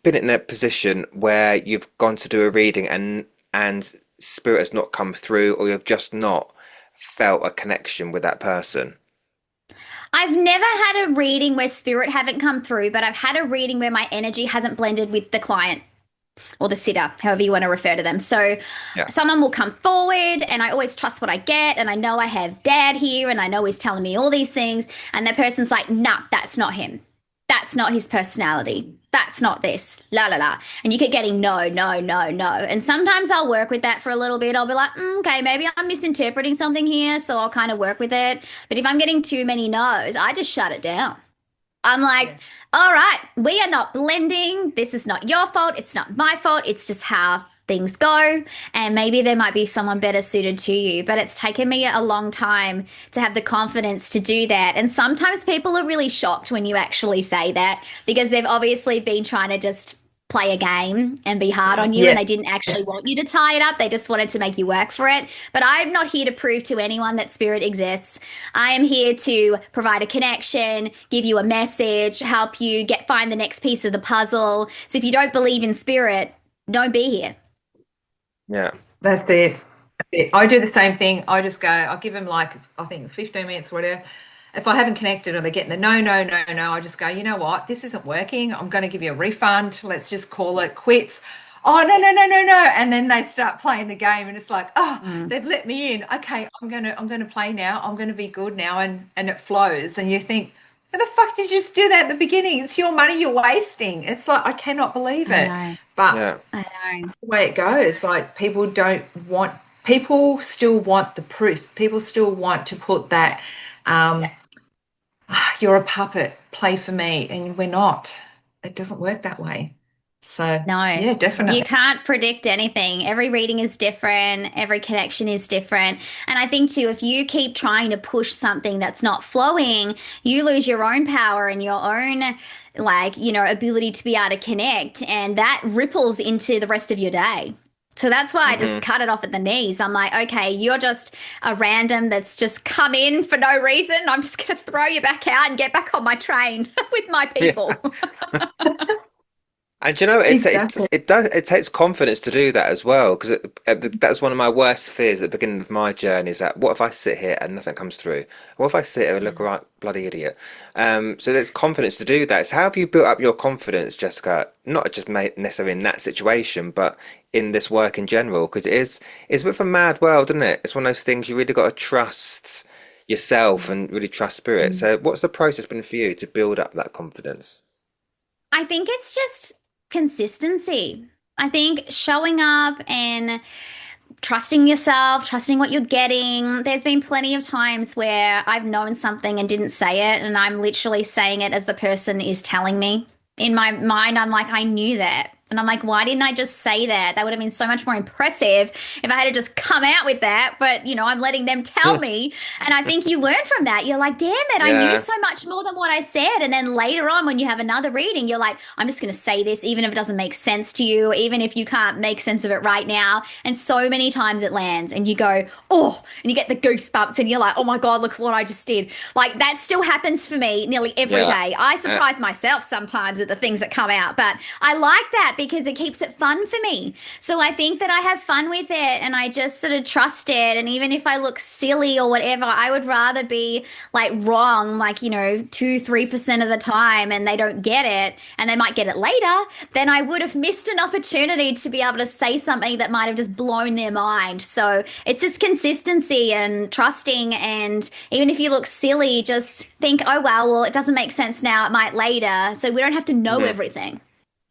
been in a position where you've gone to do a reading and spirit has not come through, or you've just not felt a connection with that person? I've never had a reading where spirit haven't come through, but I've had a reading where my energy hasn't blended with the client or the sitter, however you want to refer to them. So someone will come forward and I always trust what I get, and I know I have dad here and I know he's telling me all these things, and that person's like, nah, that's not him. That's not his personality. That's not this. La, la, la. And you keep getting no, no, no, no. And sometimes I'll work with that for a little bit. I'll be like, okay, maybe I'm misinterpreting something here, so I'll kind of work with it. But if I'm getting too many no's, I just shut it down. I'm like, all right, we are not blending. This is not your fault. It's not my fault. It's just how things go, and maybe there might be someone better suited to you. But it's taken me a long time to have the confidence to do that. And sometimes people are really shocked when you actually say that, because they've obviously been trying to just play a game and be hard on you, Yeah. and they didn't actually want you to tie it up. They just wanted to make you work for it. But I'm not here to prove to anyone that spirit exists. I am here to provide a connection, give you a message, help you find the next piece of the puzzle. So if you don't believe in spirit, don't be here. Yeah. That's it. I do the same thing. I just go, I'll give them like, I think 15 minutes or whatever. If I haven't connected or they're getting the no, no, no, no, I just go, you know what? This isn't working. I'm going to give you a refund. Let's just call it quits. Oh, no, no, no, no, no. And then they start playing the game and it's like, oh, they've let me in. Okay, I'm gonna play now. I'm gonna be good now, and it flows. And you think, how the fuck did you just do that at the beginning? It's your money you're wasting. It's like, I cannot believe it. I know. But Yeah. I know. the way it goes. Like people still want the proof. People still want to put that, you're a puppet, play for me, and we're not. It doesn't work that way. So No, yeah, definitely. you can't predict anything. Every reading is different, every connection is different. And I think, too, if you keep trying to push something that's not flowing, you lose your own power and your own, ability to be able to connect. And that ripples into the rest of your day. So that's why I just cut it off at the knees. I'm like, okay, you're just a random that's just come in for no reason. I'm just going to throw you back out and get back on my train with my people. And you know, Exactly. it takes confidence to do that as well, because that's one of my worst fears at the beginning of my journey, is that what if I sit here and nothing comes through? What if I sit here and look right bloody idiot? So there's confidence to do that. So how have you built up your confidence, Jessica? Not just necessarily in that situation, but in this work in general, because it's a bit of a mad world, isn't it? It's one of those things you really got to trust yourself and really trust spirit. So what's the process been for you to build up that confidence? I think it's just consistency. I think showing up and trusting yourself, trusting what you're getting. There's been plenty of times where I've known something and didn't say it, and I'm literally saying it as the person is telling me. In my mind, I'm like, I knew that. And I'm like, why didn't I just say that? That would have been so much more impressive if I had to just come out with that. But, I'm letting them tell me. And I think you learn from that. You're like, damn it, I knew Yeah. so much more than what I said. And then later on, when you have another reading, you're like, I'm just going to say this, even if it doesn't make sense to you, even if you can't make sense of it right now. And so many times it lands and you go, oh, and you get the goosebumps and you're like, oh my God, look what I just did. Like that still happens for me nearly every Yeah. day. I surprise myself sometimes at the things that come out, but I like that because it keeps it fun for me. So I think that I have fun with it and I just sort of trust it. And even if I look silly or whatever, I would rather be like wrong, like, 2-3% of the time and they don't get it and they might get it later, then I would have missed an opportunity to be able to say something that might have just blown their mind. So it's just consistency and trusting. And even if you look silly, just think, oh, well, it doesn't make sense now. It might later. So we don't have to know everything.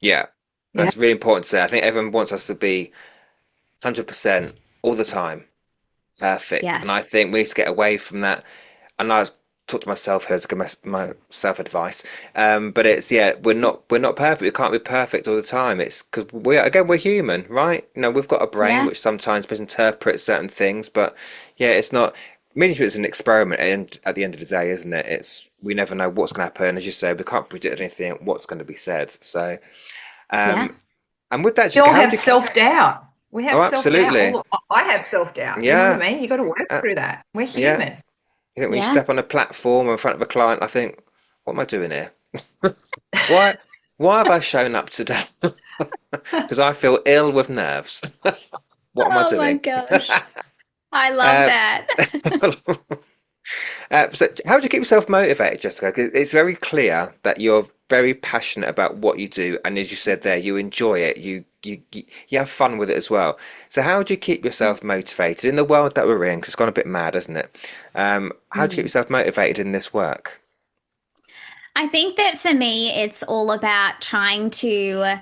Yeah. Yeah. That's really important to say. I think everyone wants us to be 100% all the time perfect, Yeah. and I think we need to get away from that. And I talk to myself here as my self advice, but it's we're not perfect. We can't be perfect all the time. It's because we're human, right? We've got a brain Yeah. which sometimes misinterprets certain things, but it's not. Mediumship is an experiment, and at the end of the day, isn't it? We never know what's going to happen. As you say, we can't predict anything. What's going to be said. So. Yeah. Um, and with that, We just all how have do you? self-doubt. We have Oh, self-doubt. absolutely. I have self-doubt. You know what Yeah, I mean? You got to work uh, through that. We're yeah. human. You think when you Yeah. step on a platform in front of a client, I think, what am I doing here? Why, why have I shown up today? Because I feel ill with nerves. What am I Oh my doing? gosh. I love Uh, that. so how do you keep yourself motivated, Jessica? 'Cause it's very clear that you're very passionate about what you do, and as you said there, you enjoy it. You have fun with it as well. So how do you keep yourself motivated in the world that we're in? Because it's gone a bit mad, hasn't it? How do you keep yourself motivated in this work? I think that for me, it's all about trying to,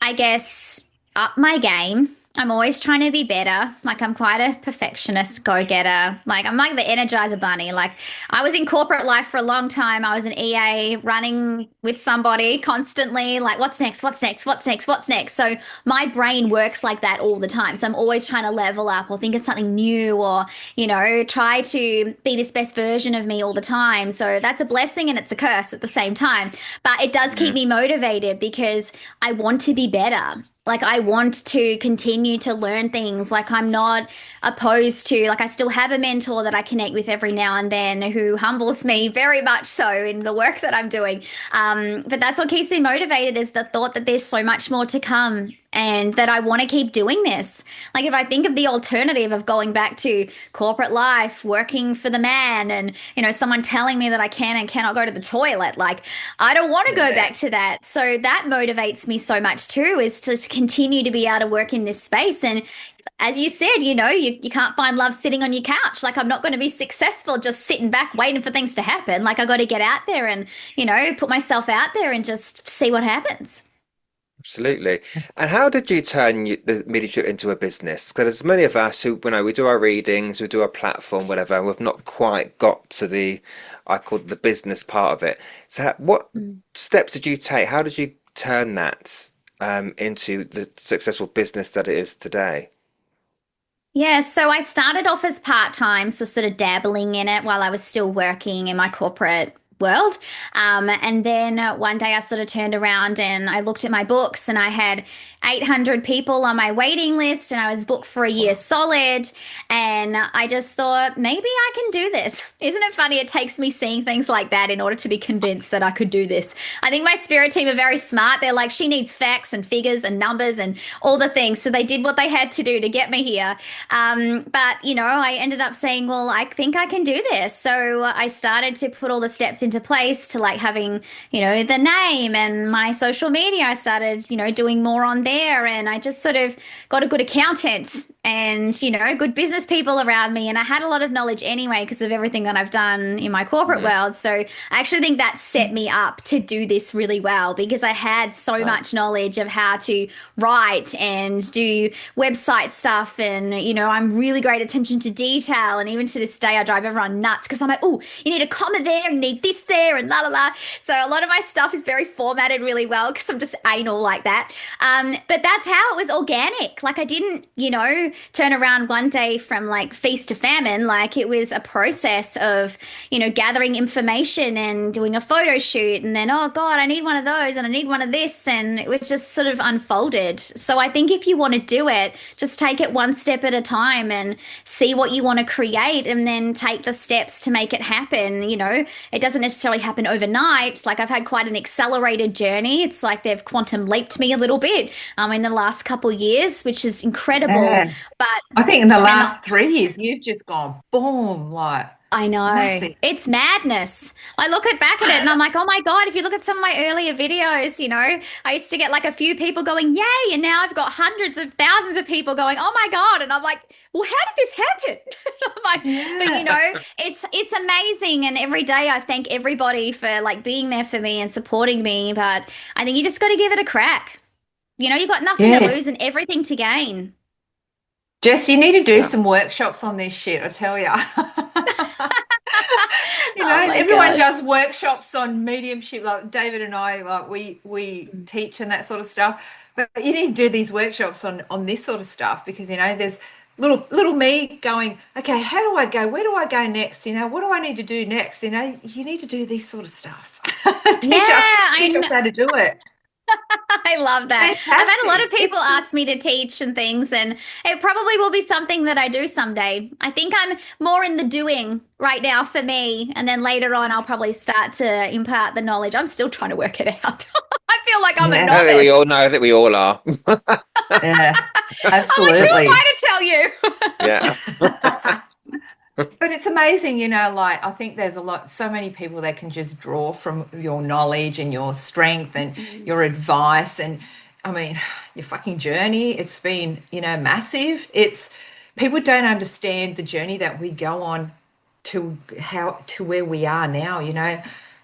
I guess, up my game I'm always trying to be better. Like I'm quite a perfectionist, go-getter. Like I'm like the Energizer Bunny. Like I was in corporate life for a long time. I was an EA running with somebody constantly, like what's next, what's next, what's next, what's next. So my brain works like that all the time. So I'm always trying to level up or think of something new or, try to be this best version of me all the time. So that's a blessing and it's a curse at the same time. But it does keep me motivated because I want to be better. Like I want to continue to learn things. Like I'm not opposed to, like I still have a mentor that I connect with every now and then who humbles me very much so in the work that I'm doing. But that's what keeps me motivated is the thought that there's so much more to come and that I want to keep doing this. Like if I think of the alternative of going back to corporate life, working for the man and, someone telling me that I can and cannot go to the toilet, like I don't want to go back to that. So that motivates me so much too, is to continue to be able to work in this space. And as you said, you can't find love sitting on your couch. Like I'm not going to be successful just sitting back waiting for things to happen. Like I got to get out there and, put myself out there and just see what happens. Absolutely. And how did you turn the mediumship into a business? Because there's many of us who, we do our readings, we do our platform, whatever, and we've not quite got to I call it the business part of it. So what steps did you take? How did you turn that into the successful business that it is today? Yeah, so I started off as part-time, so sort of dabbling in it while I was still working in my corporate world. And then one day I sort of turned around and I looked at my books and I had 800 people on my waiting list and I was booked for a year solid. And I just thought, maybe I can do this. Isn't it funny? It takes me seeing things like that in order to be convinced that I could do this. I think my spirit team are very smart. They're like, she needs facts and figures and numbers and all the things. So they did what they had to do to get me here. But, I ended up saying, well, I think I can do this. So I started to put all the steps into place to like having, the name and my social media. I started, doing more on there and I just sort of got a good accountant and, good business people around me. And I had a lot of knowledge anyway because of everything that I've done in my corporate world. So I actually think that set me up to do this really well because I had so much knowledge of how to write and do website stuff. And, I'm really great attention to detail. And even to this day, I drive everyone nuts because I'm like, oh, you need a comma there and you need this there and la la la. So a lot of my stuff is very formatted really well because I'm just anal like that. But that's how it was organic. Like I didn't, turn around one day from like feast to famine. Like it was a process of, gathering information and doing a photo shoot and then, oh God, I need one of those and I need one of this. And it was just sort of unfolded. So I think if you want to do it, just take it one step at a time and see what you want to create and then take the steps to make it happen. It doesn't necessarily happen overnight. Like I've had quite an accelerated journey. It's like they've quantum leaped me a little bit in the last couple of years, which is incredible. Yeah. But I think in the last 3 years, you've just gone boom, like I know. massive. It's madness. I look back at it and I'm like, oh my God, if you look at some of my earlier videos, I used to get like a few people going, yay. And now I've got hundreds of thousands of people going, oh my God. And I'm like, well, how did this happen? I'm like, but it's amazing. And every day I thank everybody for like being there for me and supporting me. But I think you just got to give it a crack. You've got nothing to lose and everything to gain. Jess, you need to do some workshops on this shit, I tell you. Everyone does workshops on mediumship, like David and I, like we teach and that sort of stuff. But you need to do these workshops on this sort of stuff because, there's little me going, okay, how do I go? Where do I go next? What do I need to do next? You need to do this sort of stuff. Teach us how to do it. I love that. Fantastic. I've had a lot of people ask me to teach and things, and it probably will be something that I do someday. I think I'm more in the doing right now for me, and then later on I'll probably start to impart the knowledge. I'm still trying to work it out. I feel like I'm a novice. I think we all know. I think we all are. Yeah, absolutely. I'm like, who am I to tell you? Yeah. But it's amazing, like I think there's so many people that can just draw from your knowledge and your strength and your advice. And I mean, your fucking journey, it's been, massive. People don't understand the journey that we go on to where we are now,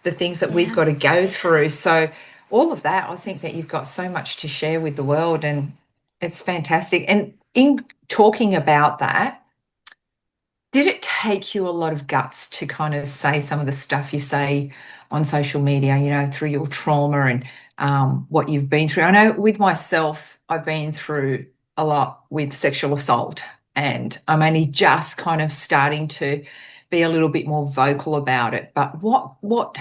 the things that we've got to go through. So all of that, I think that you've got so much to share with the world and It's fantastic. And in talking about that, did it take you a lot of guts to kind of say some of the stuff you say on social media, through your trauma and what you've been through? I know with myself, I've been through a lot with sexual assault, and I'm only just kind of starting to be a little bit more vocal about it. But what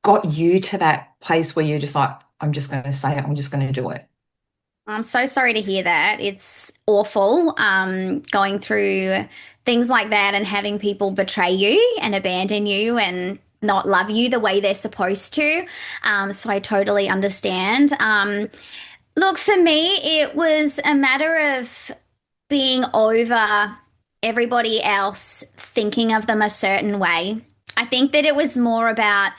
got you to that place where you're just like, I'm just going to say it, I'm just going to do it? I'm so sorry to hear that. It's awful, going through things like that and having people betray you and abandon you and not love you the way they're supposed to. So I totally understand. Look, for me, it was a matter of being over everybody else thinking of them a certain way. I think that it was more about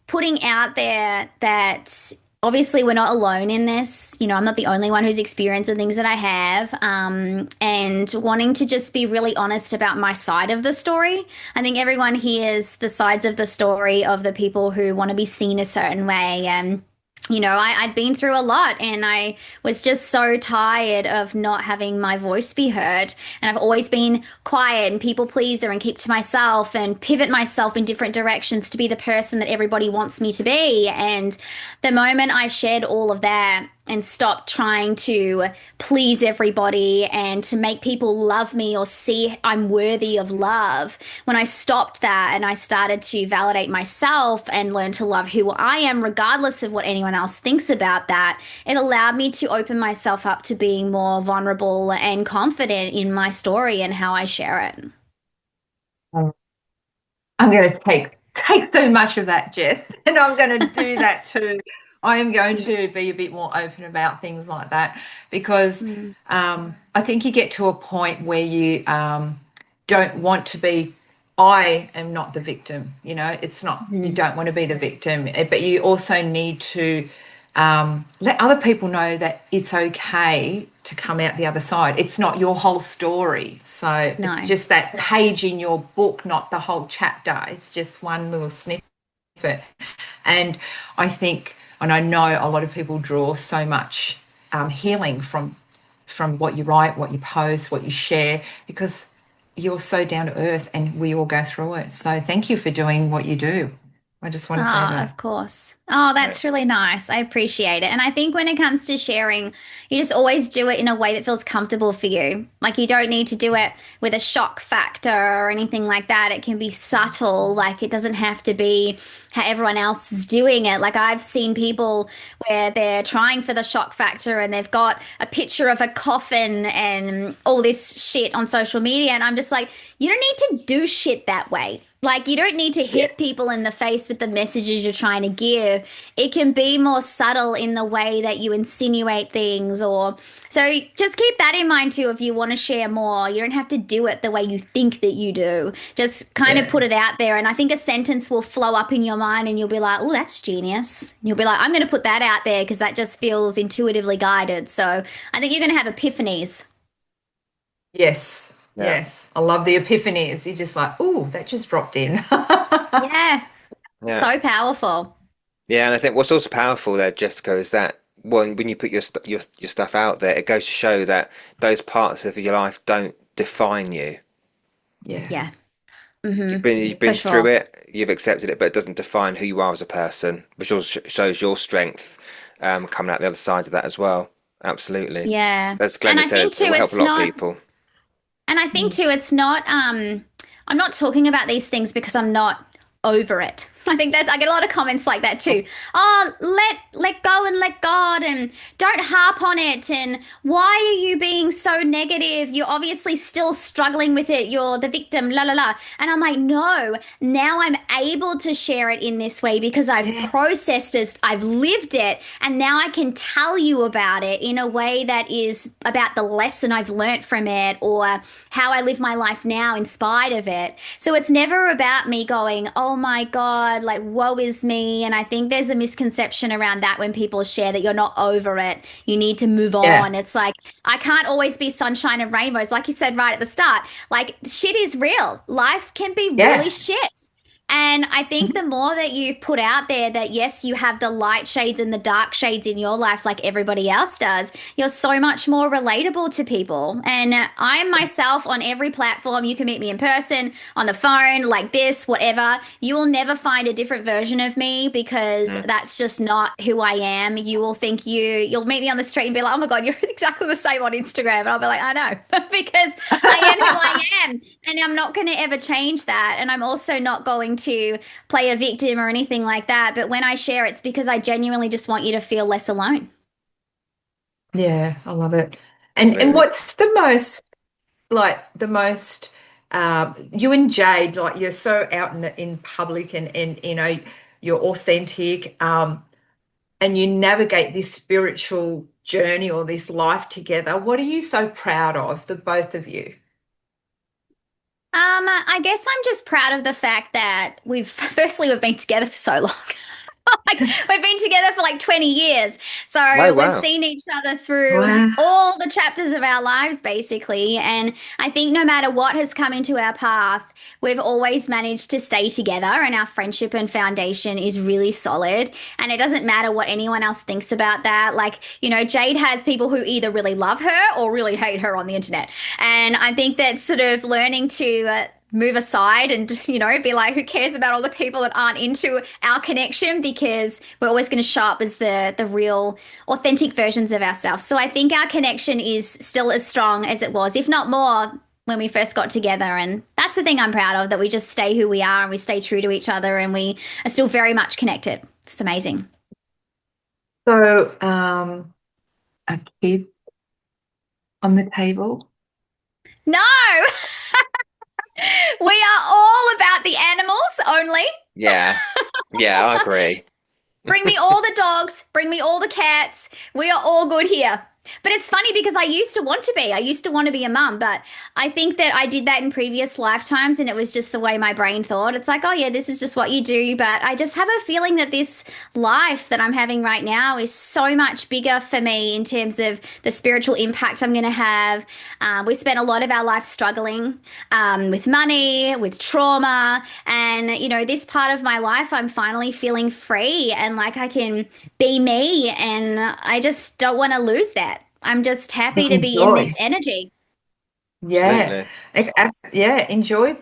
putting out there that obviously we're not alone in this. I'm not the only one who's experienced the things that I have, and wanting to just be really honest about my side of the story. I think everyone hears the sides of the story of the people who want to be seen a certain way. And I'd been through a lot, and I was just so tired of not having my voice be heard. And I've always been quiet and people pleaser and keep to myself and pivot myself in different directions to be the person that everybody wants me to be. And the moment I shared all of that and stopped trying to please everybody and to make people love me or see I'm worthy of love, when I stopped that and I started to validate myself and learn to love who I am, regardless of what anyone else thinks about that, it allowed me to open myself up to being more vulnerable and confident in my story and how I share it. I'm going to take so much of that, Jess, and I'm going to do that too. I am going to be a bit more open about things like that because I think you get to a point where you don't want to be. I am not the victim. It's not. You don't want to be the victim, but you also need to let other people know that it's okay to come out the other side. It's not your whole story. So No. it's just that page in your book, not the whole chapter. It's just one little snippet. And I think, and I know a lot of people draw so much healing from what you write, what you post, what you share, because you're so down to earth and we all go through it. So thank you for doing what you do. I just want to say that. Of course. Oh, that's really nice. I appreciate it. And I think when it comes to sharing, you just always do it in a way that feels comfortable for you. Like you don't need to do it with a shock factor or anything like that. It can be subtle. Like it doesn't have to be how everyone else is doing it. Like I've seen people where they're trying for the shock factor and they've got a picture of a coffin and all this shit on social media. And I'm just like, you don't need to do shit that way. Like, you don't need to hit people in the face with the messages you're trying to give. It can be more subtle in the way that you insinuate things so just keep that in mind too if you want to share more. You don't have to do it the way you think that you do. Just kind of put it out there. And I think a sentence will flow up in your mind and you'll be like, oh, that's genius. And you'll be like, I'm going to put that out there because that just feels intuitively guided. So I think you're going to have epiphanies. Yes. Yeah. Yes, I love the epiphanies. You're just like, oh, that just dropped in. Yeah, so powerful. Yeah, and I think what's also powerful there, Jessica, is that when you put your stuff out there, it goes to show that those parts of your life don't define you. Yeah. You've been through it, you've accepted it, but it doesn't define who you are as a person, which also shows your strength coming out the other side of that as well. Absolutely. Yeah. As Glenn said, it will help a lot of people. And I think too, it's not, I'm not talking about these things because I'm not over it. I think that I get a lot of comments like that too. Oh, let go and let God and don't harp on it. And why are you being so negative? You're obviously still struggling with it. You're the victim, la la la. And I'm like, no, now I'm able to share it in this way because I've processed it, I've lived it, and now I can tell you about it in a way that is about the lesson I've learnt from it or how I live my life now in spite of it. So it's never about me going, oh my God, like woe is me. And I think there's a misconception around that when people share that you're not over it, you need to move on. It's like, I can't always be sunshine and rainbows, like you said right at the start. Like, shit is real. Life can be really shit. And I think the more that you put out there that, yes, you have the light shades and the dark shades in your life like everybody else does, you're so much more relatable to people. And I'm myself on every platform. You can meet me in person, on the phone, like this, whatever. You will never find a different version of me because that's just not who I am. You will think you'll meet me on the street and be like, oh my God, you're exactly the same on Instagram. And I'll be like, I know, because I am who I am. And I'm not going to ever change that. And I'm also not going to play a victim or anything like that. But when I share, it's because I genuinely just want you to feel less alone. Yeah, I love it. And Absolutely. what's the most you and Jade, like you're so out in public and you're authentic, and you navigate this spiritual journey or this life together. What are you so proud of, the both of you? I guess I'm just proud of the fact that we've been together for so long. Like we've been together for like 20 years. Oh, So we've wow. seen each other through Wow. all the chapters of our lives, basically. And I think no matter what has come into our path, we've always managed to stay together, and our friendship and foundation is really solid. And it doesn't matter what anyone else thinks about that. Like, Jade has people who either really love her or really hate her on the internet. And I think that sort of learning to move aside and be like, who cares about all the people that aren't into our connection, because we're always going to show up as the real authentic versions of ourselves. So I think our connection is still as strong as it was, if not more, when we first got together. And that's the thing I'm proud of, that we just stay who we are and we stay true to each other, and we are still very much connected. It's amazing. So, a kid on the table. No. We are all about the animals only. Yeah. Yeah, I agree. Bring me all the dogs, bring me all the cats. We are all good here. But it's funny because I used to want to be a mum, but I think that I did that in previous lifetimes, and it was just the way my brain thought. It's like, oh yeah, this is just what you do. But I just have a feeling that this life that I'm having right now is so much bigger for me in terms of the spiritual impact I'm going to have. We spent a lot of our life struggling with money, with trauma. And, this part of my life, I'm finally feeling free and like I can be me. And I just don't want to lose that. I'm just happy to be in Enjoy. this energy. Yeah. Absolutely. Yeah, enjoy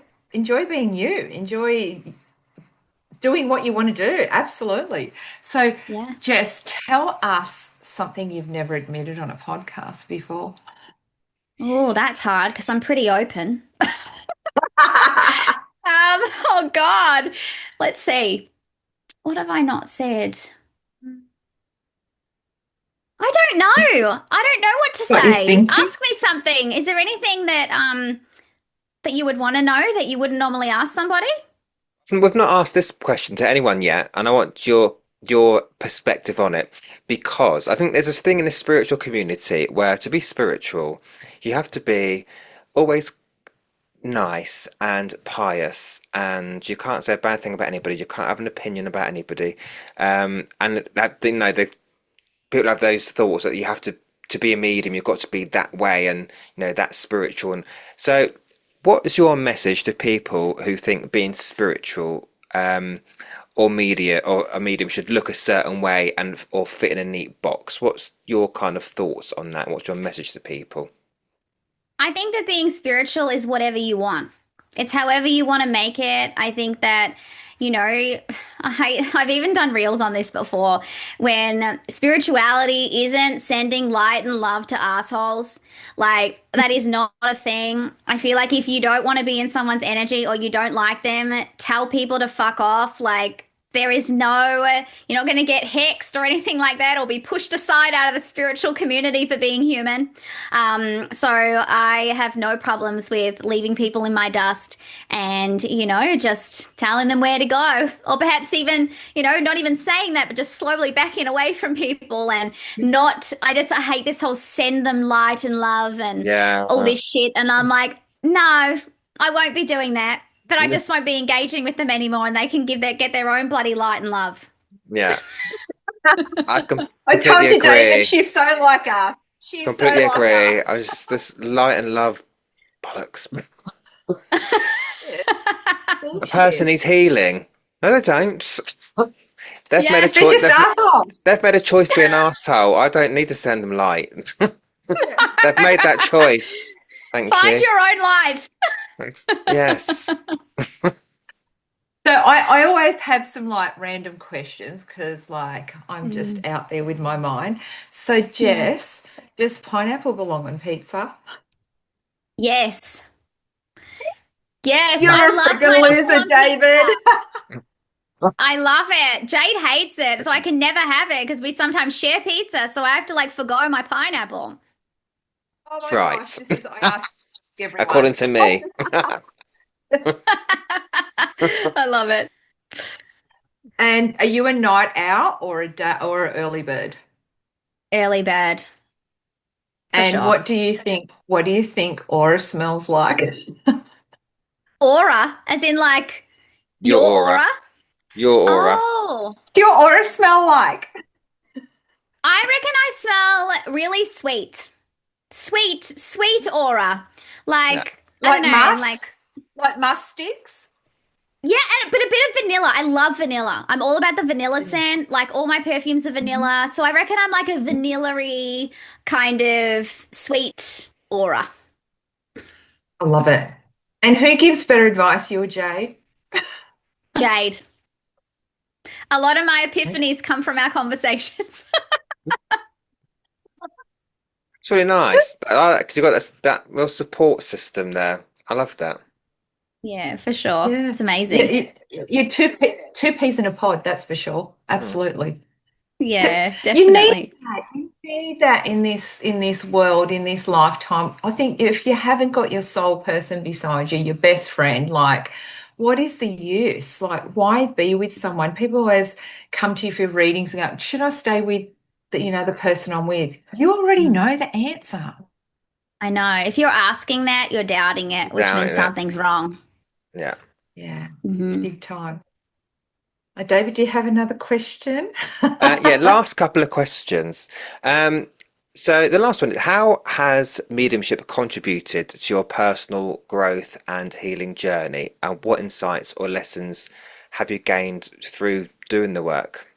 being you. Enjoy doing what you want to do. Absolutely. So, Yeah. Jess, tell us something you've never admitted on a podcast before. Oh, that's hard because I'm pretty open. Oh God. Let's see. What have I not said? I don't know. I don't know what to What you say. thinking? Ask me something. Is there anything that you would want to know that you wouldn't normally ask somebody? We've not asked this question to anyone yet, and I want your perspective on it, because I think there's this thing in the spiritual community where to be spiritual, you have to be always nice and pious, and you can't say a bad thing about anybody. You can't have an opinion about anybody, and that the people have those thoughts that you have to be a medium. You've got to be that way, and that's spiritual. And so, what is your message to people who think being spiritual, or a medium should look a certain way and or fit in a neat box? What's your kind of thoughts on that? What's your message to people? I think that being spiritual is whatever you want. It's however you want to make it. I think that, I've even done reels on this before, when spirituality isn't sending light and love to assholes. Like, that is not a thing. I feel like if you don't want to be in someone's energy or you don't like them, tell people to fuck off. Like, there is you're not going to get hexed or anything like that, or be pushed aside out of the spiritual community for being human. So I have no problems with leaving people in my dust and, just telling them where to go, or perhaps even, not even saying that, but just slowly backing away from people and I hate this whole send them light and love and Yeah. all this shit. And I'm like, no, I won't be doing that. But I just won't be engaging with them anymore, and they can get their own bloody light and love. Yeah. I I completely told you, David, agree. she's so like us. She's Completely so like agree. us. I just this light and love bollocks. Well, a person bullshit. needs healing. No, they don't. They've made a Yes, they're choice. just assholes. They've made a choice to be an arsehole. I don't need to send them light. They've made that choice. Thank Find you. your own light. Thanks. Yes. So I always have some like random questions because like I'm just Mm. out there with my mind. So Yeah. Jess, does pineapple belong on pizza? Yes. Yes, You're I a love freaking pineapple loser, on David. pizza. I love it. Jade hates it, so I can never have it because we sometimes share pizza, so I have to like forgo my pineapple. Oh That's my gosh, right. this is I ask According everyone. to me. I love it. And are you a night owl or a day or an early bird? Early bird, for And sure. what do you think? What do you think aura smells like? Aura, as in like Your your aura. aura. Your aura. Oh, Your aura smell like? I reckon I smell really sweet. Sweet aura. Yeah. Like, I don't Like know, musk? like, Like musk sticks? yeah, but a bit of vanilla. I love vanilla. I'm all about the vanilla scent. Like, all my perfumes are Mhm. vanilla. So I reckon I'm like a vanilla-y kind of sweet aura. I love it. And who gives better advice, you or Jade? Jade. A lot of my epiphanies come from our conversations. It's really nice. I like that 'cause you've got that real support system there. I love that. Yeah, for sure. Yeah. It's amazing. You're two peas in a pod, that's for sure. Mm. Absolutely. But Yeah, you need definitely. that. You need that in this world, in this lifetime. I think if you haven't got your soul person beside you, your best friend, like, what is the use? Like, why be with someone? People always come to you for readings and go, should I stay with the person I'm with? You already Mm. know the answer. I know. If you're asking that, you're doubting it, which Down means in it. something's wrong. Yeah. Yeah, Hmm. big time. David, do you have another question? Yeah, last couple of questions. Um, so the last one, how has mediumship contributed to your personal growth and healing journey? And what insights or lessons have you gained through doing the work?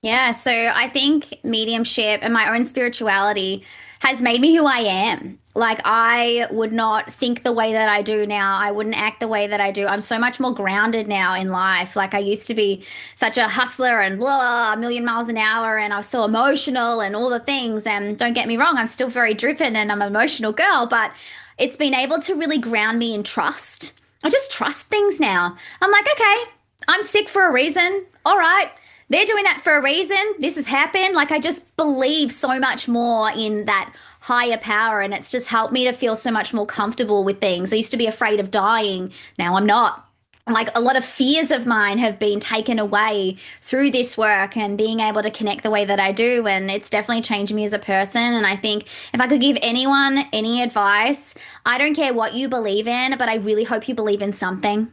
Yeah, so I think mediumship and my own spirituality has made me who I am. Like, I would not think the way that I do now. I wouldn't act the way that I do. I'm so much more grounded now in life. Like, I used to be such a hustler and blah, a million miles an hour, and I was so emotional and all the things. And don't get me wrong, I'm still very driven and I'm an emotional girl, but it's been able to really ground me in trust. I just trust things now. I'm like, okay, I'm sick for a reason. All right, they're doing that for a reason. This has happened. Like, I just believe so much more in that higher power, and it's just helped me to feel so much more comfortable with things. I used to be afraid of dying. Now I'm not. Like, a lot of fears of mine have been taken away through this work and being able to connect the way that I do. And it's definitely changed me as a person. And I think if I could give anyone any advice, I don't care what you believe in, but I really hope you believe in something,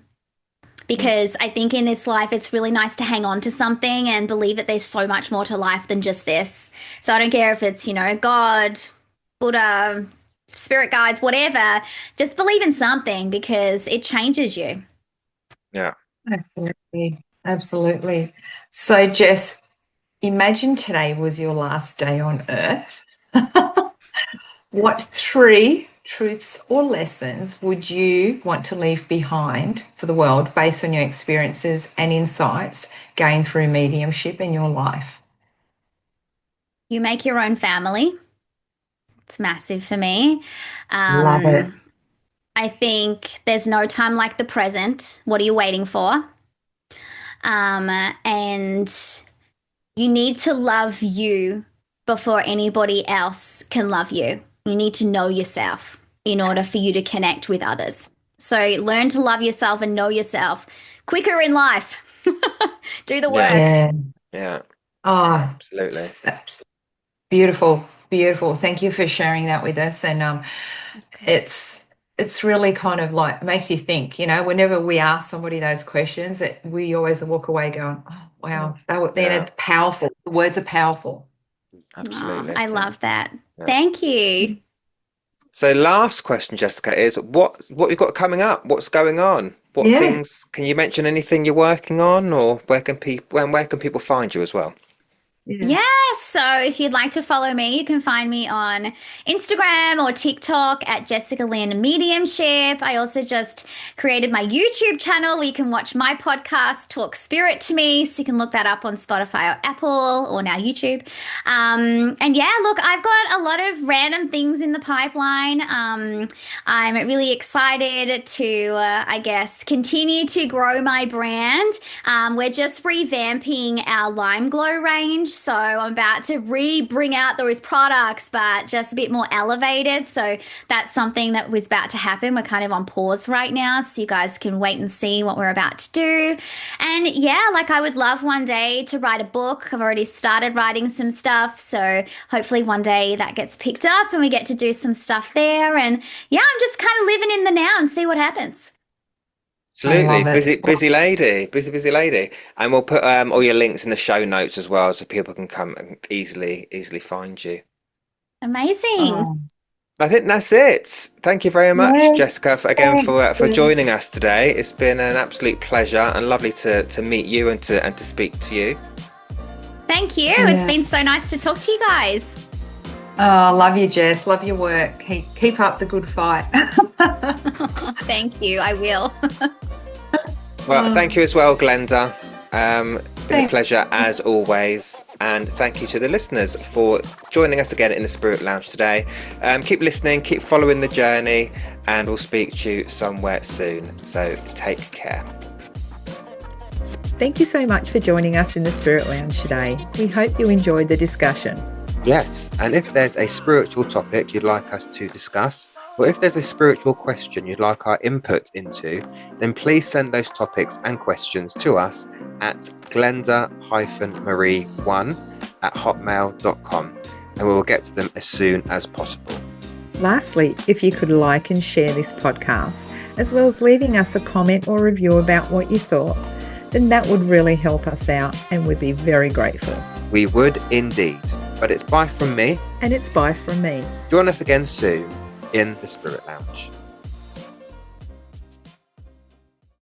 because I think in this life it's really nice to hang on to something and believe that there's so much more to life than just this. So I don't care if it's, God, Buddha, spirit guides, whatever, just believe in something because it changes you. Yeah. Absolutely. Absolutely. So, Jess, imagine today was your last day on Earth. What three truths or lessons would you want to leave behind for the world based on your experiences and insights gained through mediumship in your life? You make your own family. It's massive for me. Love it. I think there's no time like the present. What are you waiting for? And you need to love you before anybody else can love you. You need to know yourself in order for you to connect with others. So learn to love yourself and know yourself quicker in life. Do the Yeah. work. Yeah. Yeah. Oh, Absolutely. beautiful, beautiful. Thank you for sharing that with us. And it's it's really kind of like makes you think, whenever we ask somebody those questions, we always walk away going, oh, wow, Yeah. it's powerful. The words are powerful. Oh, Absolutely. I love that. Yeah. Thank you. So last question, Jessica, is what we've got coming up? What's going on? what things, can you mention anything you're working on, or where can people find you as well? Yeah, so if you'd like to follow me, you can find me on Instagram or TikTok at Jessica Lynne Mediumship. I also just created my YouTube channel where you can watch my podcast, Talk Spirit to Me. So you can look that up on Spotify or Apple or now YouTube. And yeah, look, I've got a lot of random things in the pipeline. I'm really excited to, I guess, continue to grow my brand. We're just revamping our Lime Glow range. So I'm about to bring out those products, but just a bit more elevated. So that's something that was about to happen. We're kind of on pause right now, so you guys can wait and see what we're about to do. And yeah, like I would love one day to write a book. I've already started writing some stuff. So hopefully one day that gets picked up and we get to do some stuff there. And yeah, I'm just kind of living in the now and see what happens. Absolutely. Busy lady. And we'll put all your links in the show notes as well, so people can come and easily find you. Amazing. I think that's it. Thank you very much, Jessica, for joining us today. It's been an absolute pleasure and lovely to meet you and to speak to you. Thank you. It's been so nice to talk to you guys. Oh, love you, Jess. Love your work. Keep up the good fight. Thank you. I will. Well, thank you as well, Glenda. Been a pleasure as always. And thank you to the listeners for joining us again in the Spirit Lounge today. Keep listening, keep following the journey, and we'll speak to you somewhere soon. So take care. Thank you so much for joining us in the Spirit Lounge today. We hope you enjoyed the discussion. Yes, and if there's a spiritual topic you'd like us to discuss, or if there's a spiritual question you'd like our input into, then please send those topics and questions to us at glenda-marie1@hotmail.com, and we will get to them as soon as possible. Lastly, if you could like and share this podcast, as well as leaving us a comment or review about what you thought, then that would really help us out and we'd be very grateful. We would indeed. But it's bye from me. And it's bye from me. Join us again soon in the Spirit Lounge.